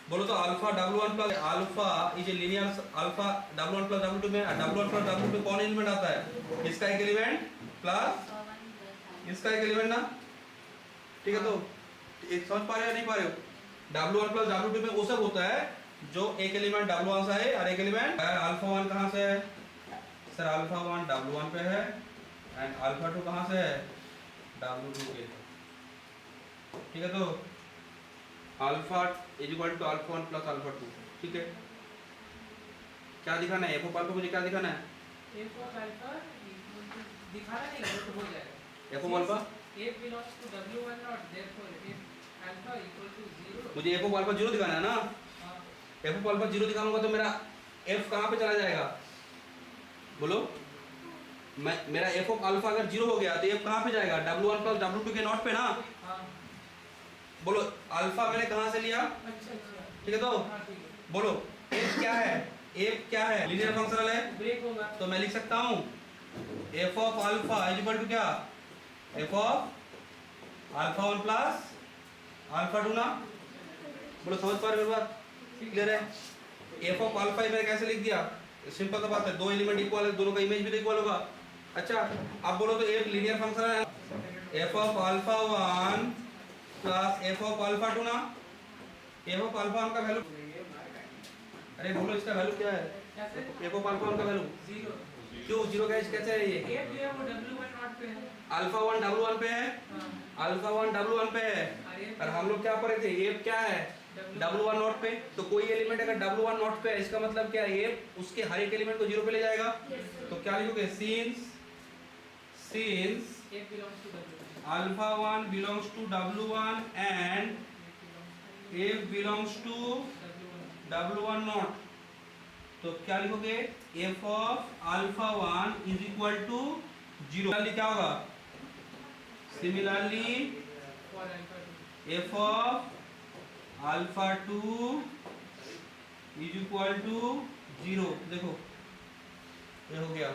बोलो तो alpha W1 plus alpha is a linear alpha W1 plus W2 में W1 प्लस W2 में कौन एलिमेंट आता है? इसका एक एलिमेंट प्लस इसका एक एलिमेंट ना, ठीक है। तो एक समझ पा रहे हो नहीं पा रहे हो? W1 प्लस W2 में वो सब होता है जो एक एलिमेंट W1 से है और एक एलिमेंट अल्फा 1 कहाँ से है? सर अल्फा 1 W1 पे है एंड अल्फा 2 कहाँ से है? W2 के, ठीक है। तो alpha is equal to alpha 1 plus alpha 2, ठीक है। क्या दिखाना है? एफ ऑफ अल्फा मुझे क्या दिखाना है? एफ ऑफ अल्फा दिखाना नहीं है तो हो जाएगा। F of alpha f belongs to W1 naught therefore f alpha equal to 0। मुझे एफ ऑफ अल्फा 0 दिखाना है ना। हाँ एफ ऑफ अल्फा 0 दिखाऊंगा तो मेरा एफ कहाँ पे चला जाएगा? बोलो मेरा एफ ऑफ अल्फा अगर 0 हो गया तो एफ कहाँ पे जाएगा? W1 प्लस W2 के नॉट पे ना। हाँ बोलो अल्फा मैंने कहाँ से लिया? अच्छा अच्छा ठीक है। तो हाँ ठीक है। बोलो एफ क्या है? एफ क्या है? लीनियर फंक्शनल है, ब्रेक होगा तो मैं लिख सकता हूँ F of alpha is equal to क्या F of alpha 1 plus alpha 2 ना। बोलो समझ पा रहे हो बात? क्लियर है? एफ ऑफ अल्फा मैंने कैसे लिख दिया? सिंपल सा बात है, दो एलिमेंट इक्वल है, दोनों का इमेज भी तो इक्वल होगा। अच्छा अब बोलो तो एफ लीनियर फंक्शन है, F of alpha 1 plus F of alpha 2 ना। एफ ऑफ अल्फा 1 का वैल्यू, अरे बोलो इसका वैल्यू क्या है? कैसे? एफ ऑफ अल्फा 1 का वैल्यू 0। क्यों 0 कैसे है? ये एफ जो है वो W1 नॉट पे है। अल्फा 1 W1 पे है, हाँ अल्फा 1 W1 पे है, और हम लोग क्या पढ़े थे? एफ क्या है? W1 नॉट पे। तो कोई एलिमेंट अगर W1 नॉट पे है इसका मतलब क्या है? एफ उसके हर एक एलिमेंट को 0 पे ले जाएगा। तो क्या लिखोगे? Since f belongs to W1 alpha 1 belongs to W1 and f belongs to W1 naught, तो क्या लिखोगे? F of alpha 1 is equal to 0। क्या होगा? Similarly for alpha 2 f of alpha 2 is equal to 0। देखो ये हो गया,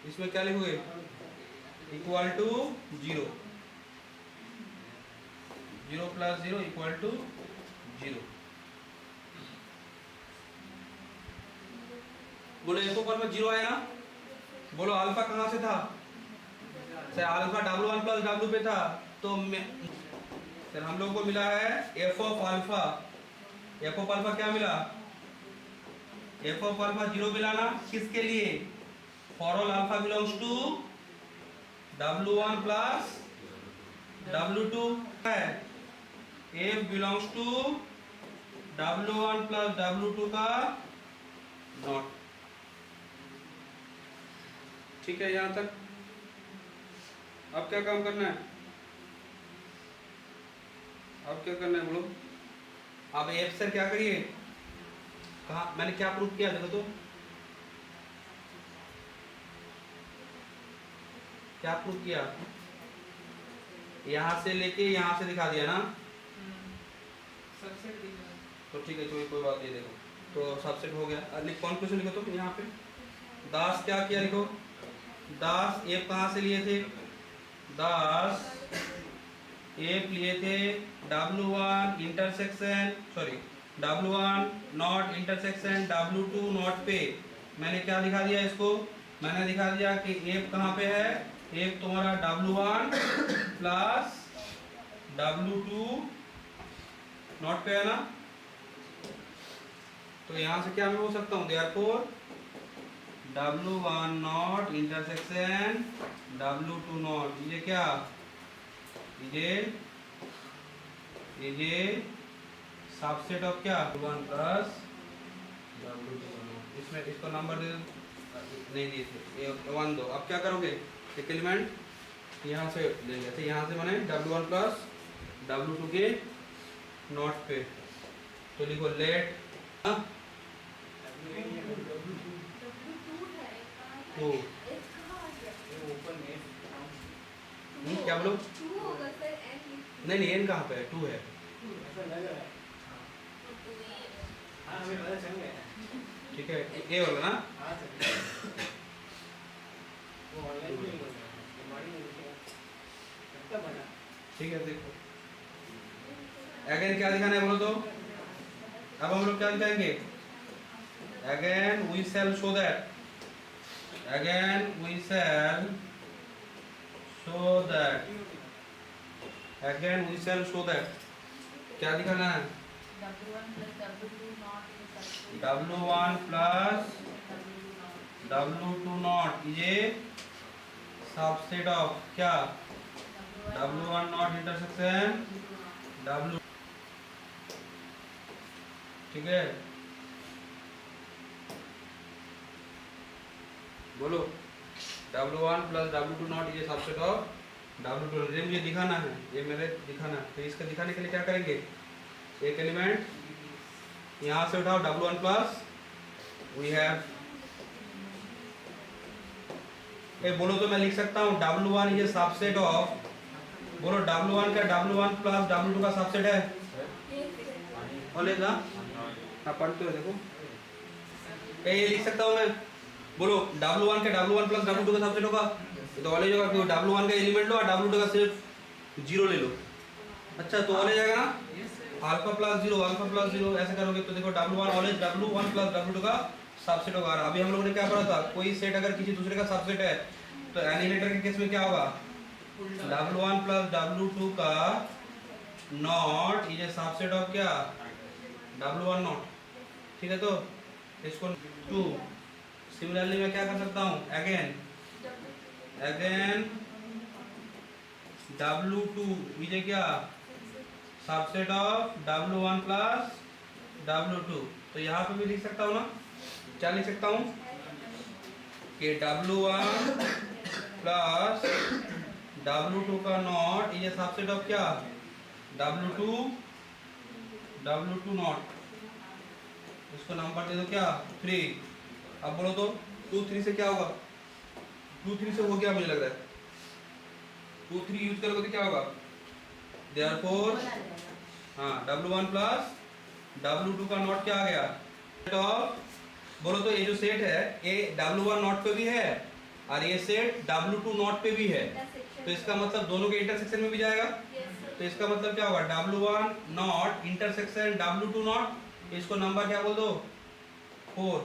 इसमें क्या लिखोगे? Equal to 0, 0 plus 0 equal to 0। बोलो एफ ऑफ अल्फा 0 आया ना। बोलो अल्फा कहाँ से था? Sir alpha W1 plus W पे था, तो सर हम लोग को मिला है F of alpha. F of alpha क्या मिला? एफ ऑफ अल्फा 0 मिला ना। किसके लिए? For all alpha belongs to W1 plus W2 है। F belongs to W1 plus W2 का नॉट, ठीक है यहाँ तक। अब क्या काम करना है? अब क्या करना है बोलो? अब एफ सर क्या करिए, कहा मैंने क्या प्रूफ किया देखो तो, क्या प्रूफ किया, यहाँ से लेके यहाँ से दिखा दिया ना। सबसेट दिख रहा है। तो ठीक है, कोई बात नहीं, देखो तो सबसेट हो गया। कॉन्क्लूजन लिखो तो यहाँ पे दास क्या किया, लिखो दास एफ कहाँ से लिए थे, दास एफ लिए थे W1 intersection W1 naught intersection W2 not पे। मैंने क्या दिखा दिया इसको, मैंने दिखा दिया कि एफ कहाँ पे है, एफ तुम्हारा W1 प्लस W2 नॉट पे है ना। तो यहाँ से क्या मैं हो सकता हूँ, therefore W1 naught intersection W2 naught, ये क्या, ये सबसेट ऑफ क्या 1 प्लस W2 नॉट। इसमें इसको नंबर दे नहीं दिए थे, ये 1 दो। अब क्या करोगे, एक एलिमेंट यहाँ से लेंगे, तो यहाँ से बने W1 प्लस W2 के नॉट पे। तो लिखो लेट टू, क्या बोलो, नहीं एन कहाँ पे है, 2 है। ठीक है, ए वाला ना, ठीक है। देखो अगेन क्या दिखाना है बोलो तो, अब हम लोग क्या दिखाएंगे, again we shall show that, again we shall show that, again we shall show that, क्या दिखाना है, W1 प्लस W2 नॉट ये सबसेट ऑफ क्या W1 नॉट इंटरसेक्शन W, ठीक है। बोलो W1 प्लस W2 नॉट ये सबसेट ऑफ W2, ये मुझे दिखाना है, ये मेरे दिखाना है। तो इसका दिखाने के लिए क्या करेंगे, एक एलिमेंट यहाँ से उठाओ W1 प्लस वी हैव, बोलो तो मैं लिख सकता हूँ W1 ये सबसेट ऑफ, बोलो W1 का W1 प्लस W2 का सबसेट है, बोलेगा हाँ पढ़ते हो देखो, ये लिख सकता हूँ मैं, बोलो W1 के W1 प्लस W2 का सबसेट होगा, तो ऑल होगा कि W1 का एलिमेंट लो और W2 का सिर्फ 0 ले लो। अच्छा तो ऑल जाएगा ना, अल्फा प्लस 0 अल्फा प्लस 0 ऐसे करोगे तो देखो W1 always W1 plus W2 का सबसेट होगा। अभी हम लोगों ने क्या पढ़ा था, कोई सेट अगर किसी दूसरे का सबसेट है तो एनिमेटर के केस में क्या होगा, W1 प्लस W2 का नॉट ये सबसेट ऑफ क्या W1 नॉट, ठीक है। तो इसको 2 सिमिलरली मैं क्या कर सकता हूँ, अगेन W2 ये क्या subset of W1 plus W2, तो यहाँ पे भी लिख सकता हूँ ना, क्या लिख सकता हूँ कि W1 प्लस W2 का नॉट ये सबसेट ऑफ क्या W2 नॉट, इसको नंबर दे दो क्या 3। अब बोलो तो 2 3 से क्या होगा, 2 3 से हो गया मुझे लग रहा है, 2 3 यूज करोगे तो क्या होगा, देयरफॉर हाँ W1 प्लस W2 का नॉट क्या आ गया, सेट ऑफ, बोलो तो ये जो सेट है ये W1 नॉट पे भी है और ये सेट W2 नॉट पे भी है, तो इसका मतलब दोनों के इंटरसेक्शन में भी जाएगा। तो इसका मतलब क्या होगा, W1 naught intersection W2 not, इसको नंबर क्या बोल दो 4,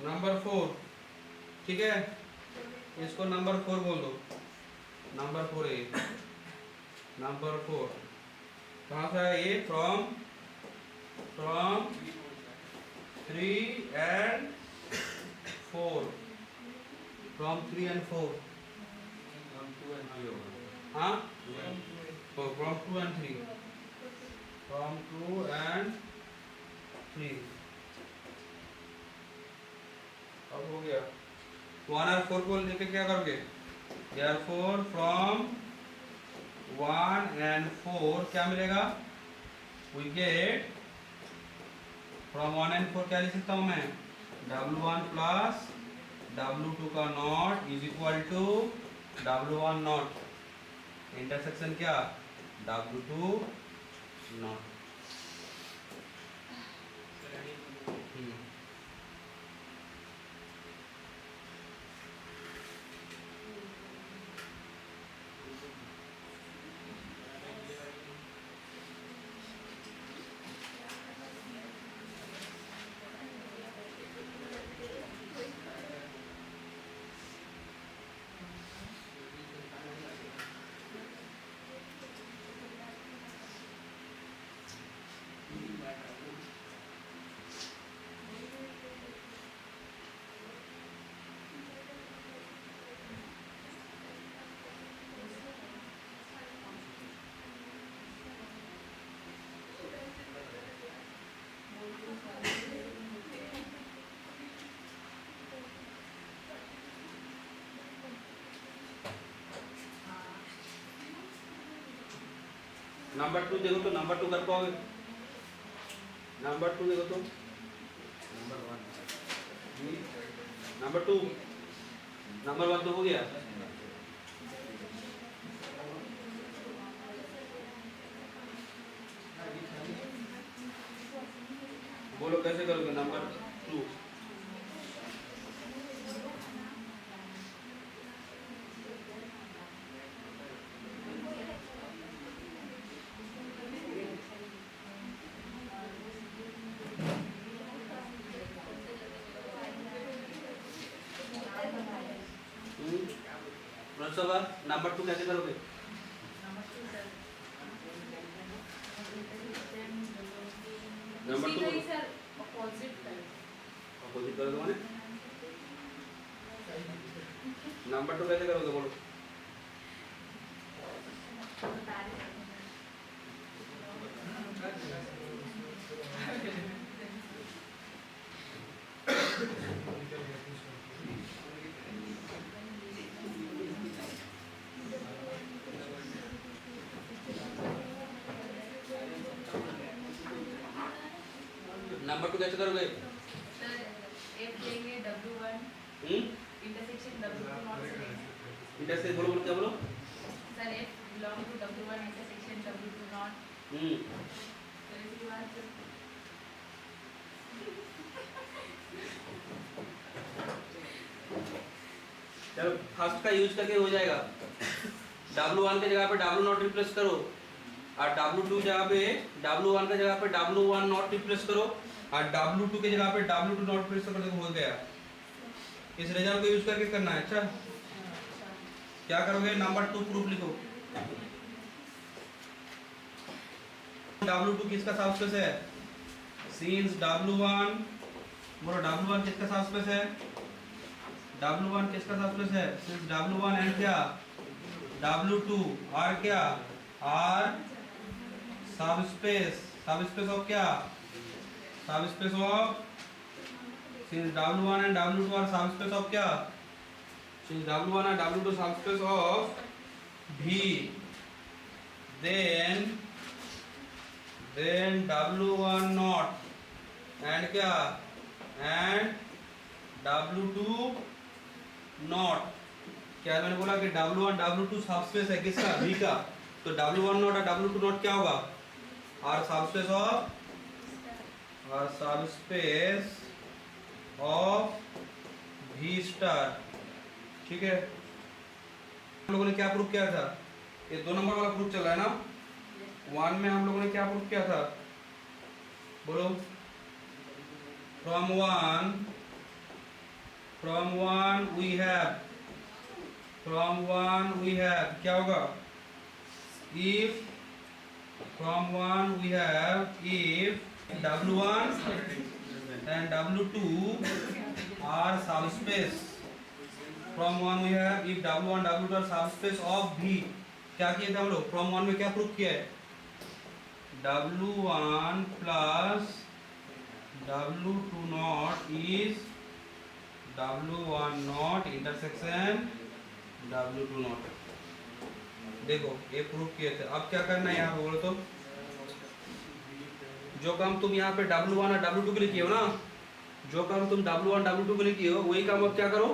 नंबर 4, ठीक है। इसको नंबर 4 बोल दो, नंबर 4 है, नंबर 4 कहाँ से है ये, फ्रॉम 3 and 4, फ्रॉम 3 and 4, हाँ फ्रॉम 2 and 3, फ्रॉम 2 and 3। अब हो गया 1 और 4 को लेके क्या करोगे, therefore फ्रॉम 1 and 4 क्या मिलेगा, वी गेट फ्रॉम 1 and 4 क्या लिख सकता हूँ मैं, W1 प्लस W2 का naught is equal to W1 naught intersection क्या W2 नॉट। नंबर 2 देखो तो नंबर 2 कर पाओगे, नंबर 2 देखो तो नंबर 2 नंबर 1 तो हो गया। बोलो कैसे करोगे नंबर 2। नंबर 2 कैसे करोगे, नंबर 2 अपोजिट करोगे माने नंबर 2 कैसे करोगे बोलो। नंबर 2 कैसे करोगे, सर F लेंगे W1 इंटरसेक्शन W2 नॉट से लेंगे। इंटरसेक्शन बोलो क्या बोलो sir F belong to W1 intersection W2 not. Sir इसकी बात चलो फर्स्ट का यूज करके हो जाएगा। W1 के जगह पे W नॉट रिप्लेस करो और W2 जगह पे W1 के जगह पे W1 नॉट रिप्लेस करो और W2 के जगह पे W2 नॉट रिप्लेस करो, देखो हो गया। इस रिजल्ट को यूज करके करना है। अच्छा क्या करोगे, नंबर 2 प्रूफ लिखो। W2 किसका सबस्पेस है, सिंस W1 बोलो W1 किसका सबस्पेस है, W1 किसका सबस्पेस है, सिंस W1 एंड क्या W2 और क्या R सबस्पेस, सबस्पेस ऑफ क्या, subspace of since W1 and W2 are subspace of क्या, since W1 and W2 subspace of V, then W1 not and क्या and W2 not, क्या मैंने बोला कि W1 W2 सबस्पेस है किसका, V का, तो W1 not और W2 not क्या होगा, R सबस्पेस ऑफ और सबस्पेस ऑफ V स्टार। ठीक है, हम लोगों ने क्या प्रूफ किया था, ये 2 नंबर वाला प्रूफ चल रहा है ना। 1 में हम लोगों ने क्या प्रूफ किया था बोलो, फ्रॉम वन वी हैव क्या होगा, if from one we have if W1 and W2 are subspace, from 1 we have if W1 W2 are subspace of V। क्या किए थे हम लोग, from 1 में क्या प्रूफ किया है, W1 plus W2 not is W1 not intersection W2 not। देखो ये प्रूफ किए थे। अब क्या करना है यहाँ पे बोलो तो, जो काम तुम यहाँ पे W1 और W2 के लिए किए हो ना, जो काम तुम W1 W2 के लिए किए हो वही काम अब क्या करो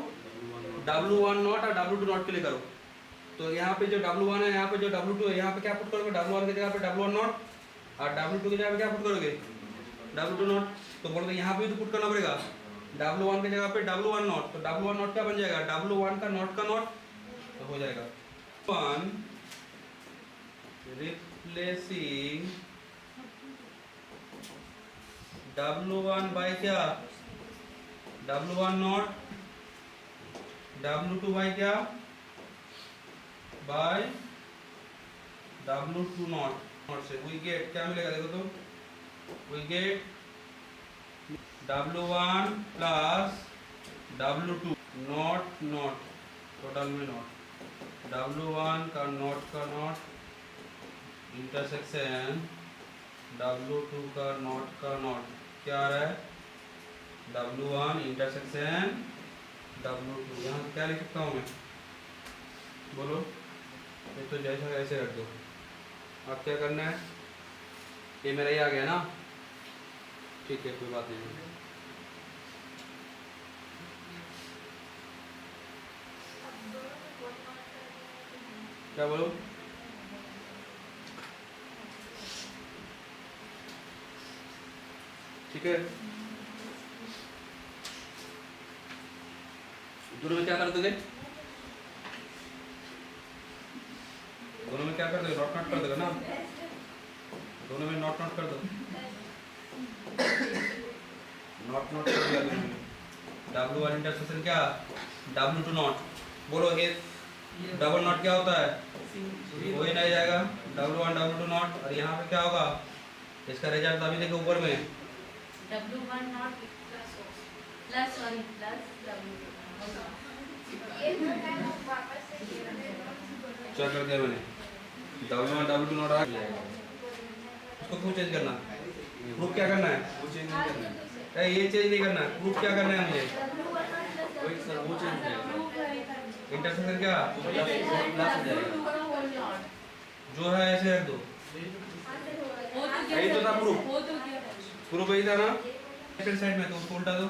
W1 नॉट और W2 नॉट के लिए करो। तो यहाँ पे जो W1 है, यहाँ पे जो W2 है, यहाँ पे क्या पुट करोगे W1 की जगह पे W1 नॉट और W2 की जगह पे क्या पुट करोगे W2 नॉट। तो बोलोगे यहाँ पे भी तो पुट करना पड़ेगा W1 की जगह पे W1 नॉट, तो W1 नॉट क्या बन जाएगा W1 का नॉट तो हो जाएगा 1 रिप्लेसिंग W1 बाय क्या W1 नॉट, W2 बाय क्या बाय W2 नॉट से वी गेट क्या मिलेगा देखो तो we get W1 plus W2 naught total में नॉट W1 का नॉट इंटरसेक्शन W2 का नॉट क्या आ रहा है W1 इंटरसेक्शन W2। यहाँ क्या लिख सकता हूँ मैं बोलो, ये तो जैसा ऐसे रख दो। अब क्या करना है, ये मेरा ये आ गया ना, ठीक है कोई बात नहीं। क्या बोलो, ठीक है। दोनों में क्या कर दोगे, दोनों में क्या कर दोगे नॉट कर दोगे ना, दोनों में नॉट कर दो, नॉट कर दिया दोनों में। W1 इंटरसेक्शन क्या W2 नॉट, बोलो ये डबल नॉट क्या होता है वही नहीं जाएगा W1 W2 नॉट। और यहाँ पे क्या होगा इसका रिजल्ट अभी देखो ऊपर में W1 नॉट प्लस ये जो है वो वापस से क्या कर दिया मैंने W1 W2 नॉट आ गया, उसको क्यों चेंज करना, प्रूफ क्या करना है, वो चेंज नहीं करना है ये चेंज नहीं करना, प्रूफ क्या करना है मुझे वही सर वो चेंज करेगा इंटरसेक्शन क्या प्लस हो जाएगा जो है ऐसे रख दो, यही तो था प्रूफ, प्रूफ यही था ना। सेकंड साइड में तो उसको उल्टा दो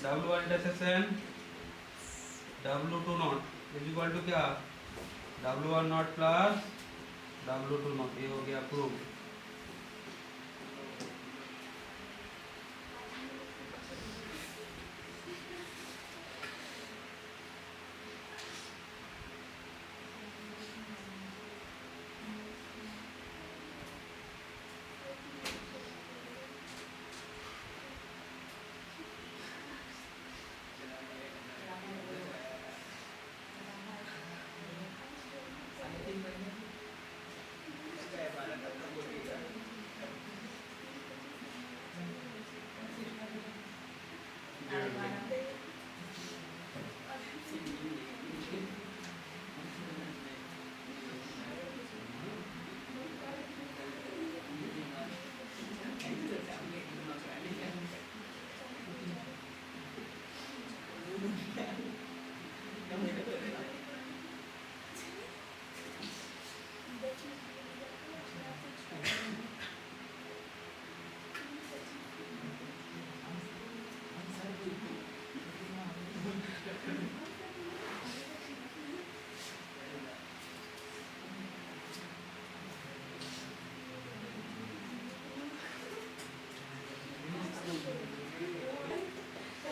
W1 intersection W2 naught is equal to क्या W1 not plus W2 naught, ये हो गया प्रूफ।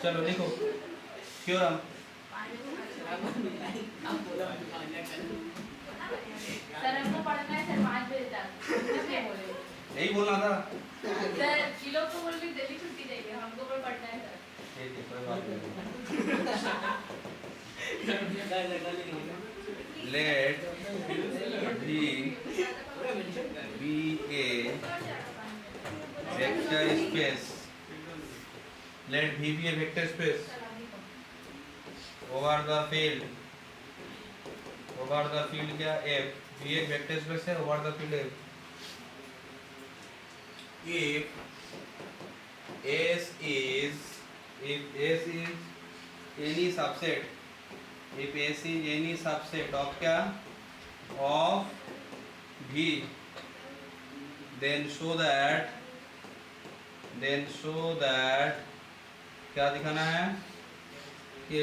चलो देखो थ्योरम सर हमको पढ़ना है सर 5 बजे तक किसने बोले यही बोलना था सर किलो को बोल के जल्दी छुट्टी देंगे, हमको पर पढ़ना है सर। ठीक है कोई बात नहीं। Let V be a vector space, let V be a vector space over the field क्या F, V एक वेक्टर स्पेस है over the field F। if S is any subset, if S is any subset of क्या of V, then show that then show that क्या दिखाना है कि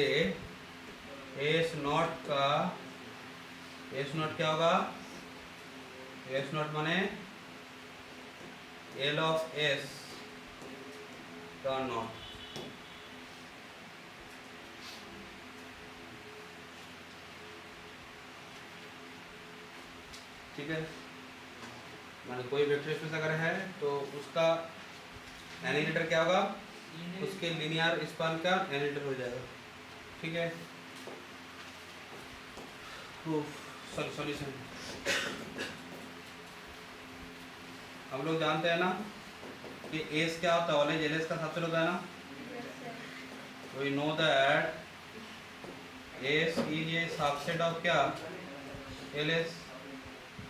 S not का S naught क्या होगा, एस नॉट माने एल ऑफ एस का नॉट। ठीक है, माने कोई वेक्टर स्पेस अगर है तो उसका एनालिटर क्या होगा, उसके लीनियर स्पान का एनालिटर हो जाएगा। ठीक है, सॉल्यूशन हम लोग जानते हैं ना कि एस क्या होता है, ऑलेज एल एस का सबसेट होता है ना। We know that S is a subset of क्या, एल एस।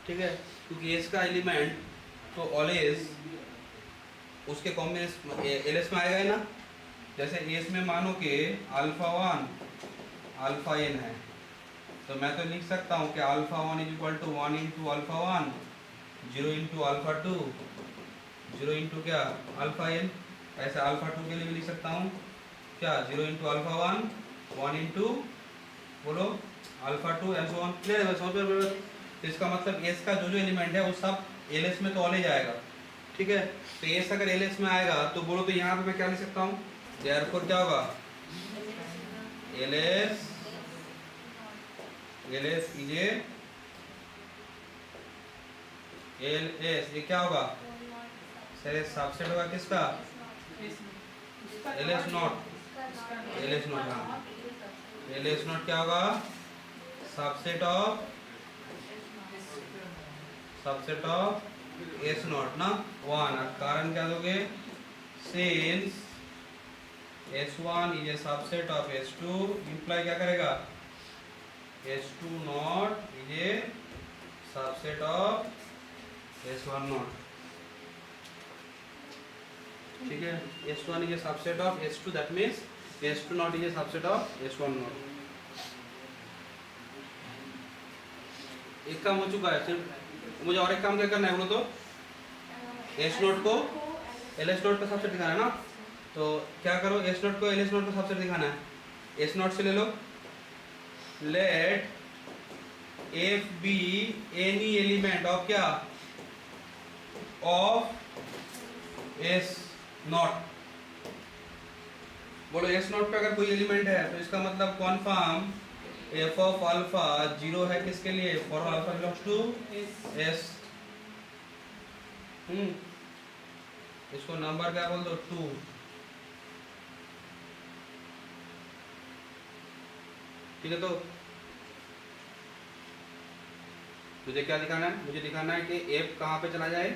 ठीक है, क्योंकि एस का एलिमेंट तो ऑलेज उसके कॉम्बिनेशन एल एस में आएगा ही ना। जैसे एस में मानो कि अल्फा 1 अल्फा एन है, तो मैं तो लिख सकता हूँ कि alpha 1 is equal to 1 into alpha 1, 0 into alpha 2, 0 into क्या अल्फा एन। ऐसे अल्फा 2 के लिए भी लिख सकता हूँ क्या, 0 इंटू अल्फा 1, 1 इंटू बोलो alpha 2 and so on. Clear है समझ में? तो इसका मतलब एस का जो जो एलिमेंट है वो सब एल एस में तो ऑलेज आएगा। ठीक है, तो एस अगर एल एस में आएगा तो बोलो तो यहाँ पे मैं क्या लिख सकता हूँ, देयरफॉर क्या होगा, L S is A L S, ये क्या होगा सर, सबसेट होगा किसका, L S not, L S not. हाँ, एल एस नॉट क्या होगा, सबसेट ऑफ एस नॉट ना 1। कारण क्या दोगे, since S1 is a subset of S2 imply क्या करेगा, S2 not is a subset of S1 not. ठीक है, S1 is a subset of S2, that means S2 not is a subset of S1 not. एक काम हो चुका है, सिर्फ मुझे और एक काम क्या करना है बोलो तो, S नॉट को एल एस नॉट का सबसेट दिखाना है ना। तो क्या करो, एस नॉट को एल एस नॉट का सबसेट दिखाना है, एस नॉट से ले लो, let F be any element of क्या, ऑफ एस नॉट। बोलो एस नॉट पे अगर कोई एलिमेंट है तो इसका मतलब कॉन्फर्म एफ ऑफ अल्फा 0 है किसके लिए, for alpha belongs to S. इसको नंबर क्या बोल दो, 2। ठीक है, तो मुझे क्या दिखाना है, मुझे दिखाना है कि एफ कहाँ पे चला जाए,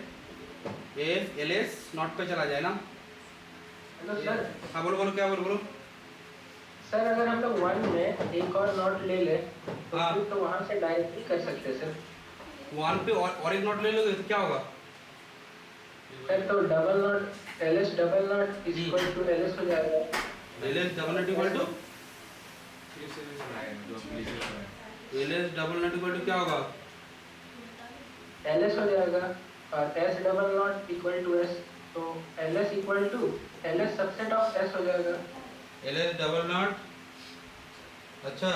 एफ एल एस नॉट पे चला जाए ना। Hello sir. हाँ बोलो बोलो, क्या बोलो बोलो। सर अगर हम लोग 1 में एक और नॉट ले ले तो हाँ। फिर तो वहाँ से डायरेक्टली कर सकते हैं सर। 1 पे और एक नॉट ले लोगे तो क्या होगा, सर तो double not L S double not is equal to L S हो जाएगा। L S double not equal to L S double not equal to क्या होगा, एल एस हो जाएगा और S double not equal to S, तो L S equal to L S subset of S हो जाएगा। एल एस डबल नॉट, अच्छा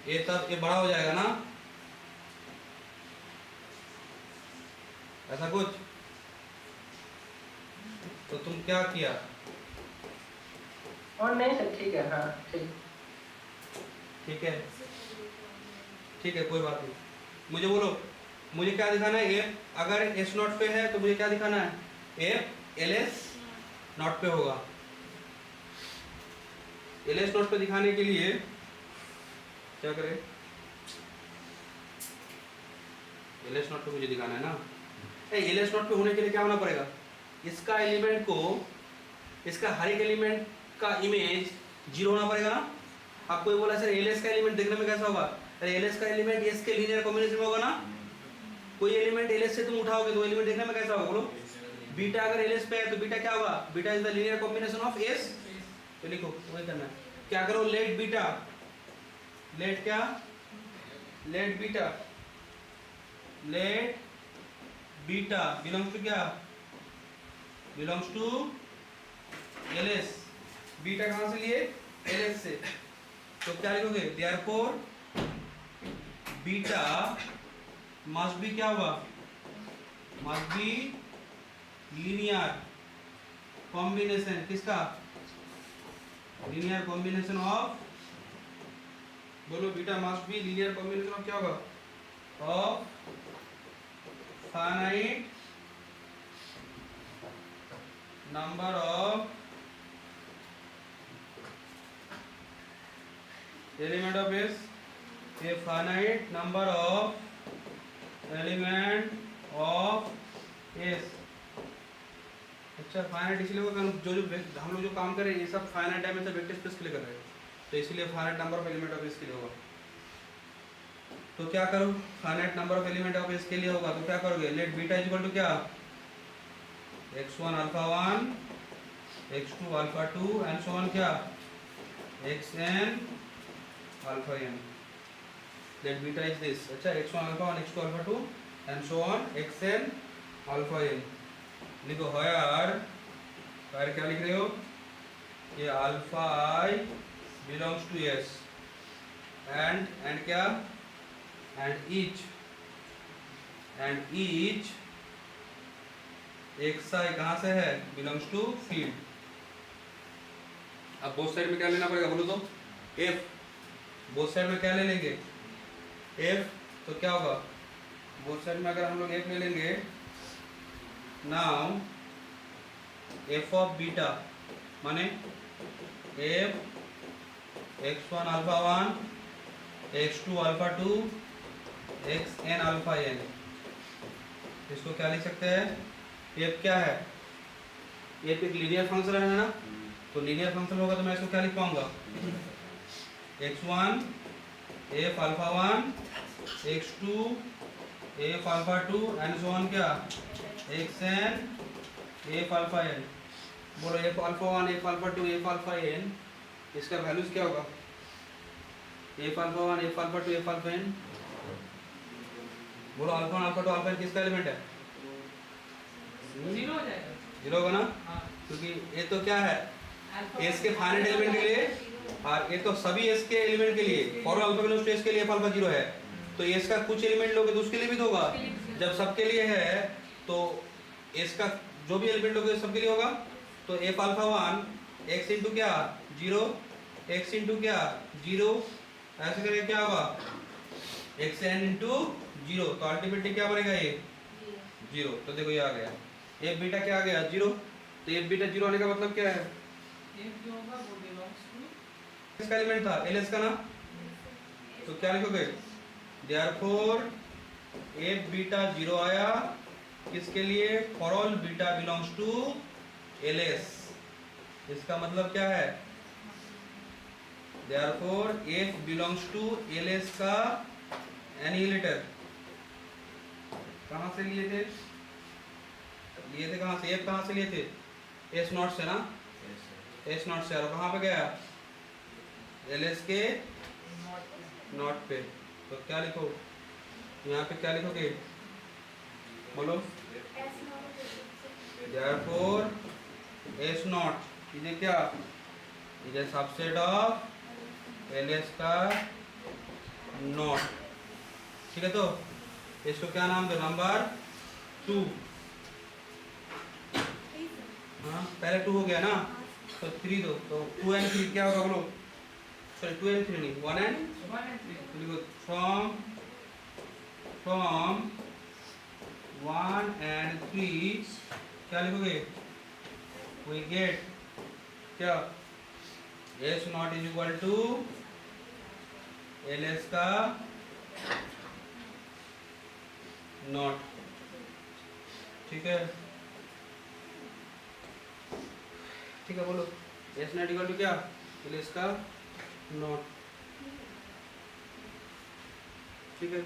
ये तब ये बड़ा हो जाएगा ना, ऐसा कुछ। तो तुम क्या किया, और नहीं सर, ठीक है, हाँ ठीक। ठीक है ठीक है, कोई बात नहीं। मुझे बोलो, मुझे क्या दिखाना है, एफ अगर एस नॉट पे है तो मुझे क्या दिखाना है, एफ एल एस नॉट पे होगा। एल एस नॉट पे दिखाने के लिए क्या करें, एल एस नॉट पे मुझे दिखाना है ना। एल एस नॉट पे होने के लिए क्या होना पड़ेगा, इसका एलिमेंट को, इसका हर एक एलिमेंट का इमेज 0 होना पड़ेगा ना। आपको ये बोला सर एल एस का एलिमेंट देखने में कैसा होगा, अरे एल एस का एलिमेंट एस के लीनियर कॉम्बिनेशन में होगा ना। कोई एलिमेंट एल एस से तुम उठाओगे तो एलिमेंट देखने में कैसा होगा बोलो, बीटा अगर एल एस पे है तो बीटा क्या होगा, beta is the linear combination of S. तो लिखो वही करना है, क्या करो, लेट बीटा, लेट क्या, let beta, let beta belongs to क्या, belongs to L S, beta कहाँ से लिए, एल एस से, तो क्या लिखोगे, देयरफॉर बीटा मस्ट बी क्या होगा, मस्ट बी लीनियर कॉम्बिनेशन, किसका, लीनियर कॉम्बिनेशन ऑफ, बोलो beta must be linear combination of क्या होगा, of finite number of element of S, a finite number of element of S। अच्छा finite इसलिए होगा हम जो हम लोग जो काम कर रहे हैं ये सब फाइनाइट डायमेंशन वेक्टर स्पेस के लिए कर रहे हैं, तो इसलिए finite number of element of S के लिए होगा। तो क्या करो, finite number of element of S के लिए होगा तो क्या करोगे, let beta is equal to क्या, x1 alpha 1 x2 alpha 2 and so on क्या, xn alpha n, let beta is this. अच्छा x1 alpha 1 x2 alpha 2 and so on xn alpha n लिखो, हायर क्या लिख रहे हो, ये alpha i belongs to s and क्या, एंड ईच xi कहाँ से है, बिलोंग्स टू फील्ड। अब बोथ साइड में क्या लेना पड़ेगा बोलो तो, f, बोथ साइड में क्या ले लेंगे, f, तो क्या होगा, बोथ साइड में अगर हम लोग f ले लेंगे, नाउ f ऑफ बीटा माने f x1 alpha 1 x2 alpha 2 xn alpha n, इसको क्या लिख सकते हैं, f क्या है, f एक लीनियर फंक्शन है ना, तो लीनियर फंक्शन होगा तो मैं इसको क्या लिख पाऊंगा, x1 f alpha 1 x2 f alpha 2 and so on क्या, xn f अल्फा n। बोलो f alpha 1 f alpha 2 f alpha n, इसका वैल्यूज क्या होगा, f alpha 1 f alpha 2 f alpha n, बोलो अल्फा 1 अल्फा 2 अल्फा n किसका element है, zero हो जाएगा। जीरो होगा ना, हाँ क्योंकि ये तो क्या है, अल्फा एस के फाइनाइट एलिमेंट के लिए, और ये तो सभी एस के एलिमेंट के लिए, for alpha belongs to S के लिए अल्फा जीरो है, तो एस का कुछ एलिमेंट लोगे तो उसके लिए भी तो होगा, जब सबके लिए है तो एस का जो भी एलिमेंट लोगे सबके लिए होगा, तो एफ अल्फा 1 एक्स इंटू क्या, जीरो, एक्स इंटू क्या, जीरो, ऐसे करके क्या होगा, एक्स एन इंटू जीरो, तो अल्टीमेटली क्या बनेगा ये, जीरो। तो देखो ये आ गया, एफ बीटा क्या आ गया, जीरो, तो एफ बीटा जीरो आने का मतलब क्या है, एक जो होगा वो बिलोंग्स टू इसका एलिमेंट था एलएस का ना, तो क्या लिखोगे, देयरफॉर एफ बीटा जीरो आया, किसके लिए, for all beta belongs to LS, इसका मतलब क्या है, therefore f belongs to LS का एनिहिलेटर, कहां से लिए थे कहां से, एफ कहां से लिए थे, एस नॉट से ना, एस नॉट से, और कहां पे गया, एलएस के नॉट पे, तो क्या लिखो, यहाँ पे क्या लिखोगे, बोलो, therefore S नॉट इज क्या, is a subset of LS का नॉट, ठीक है। तो इसको क्या नाम दो, नंबर 2, हाँ पहले 2 हो गया ना, तो 3 दो, तो 2 and 3 क्या होगा बोलो, सॉरी 2 and 3 नहीं, 1 and 3, फ्रॉम 1 and 3 क्या लिखोगे, we get क्या, S naught is equal to LS का नॉट, ठीक है, ठीक है, बोलो S नॉट इक्वल टू क्या, LS का नॉट, ठीक है।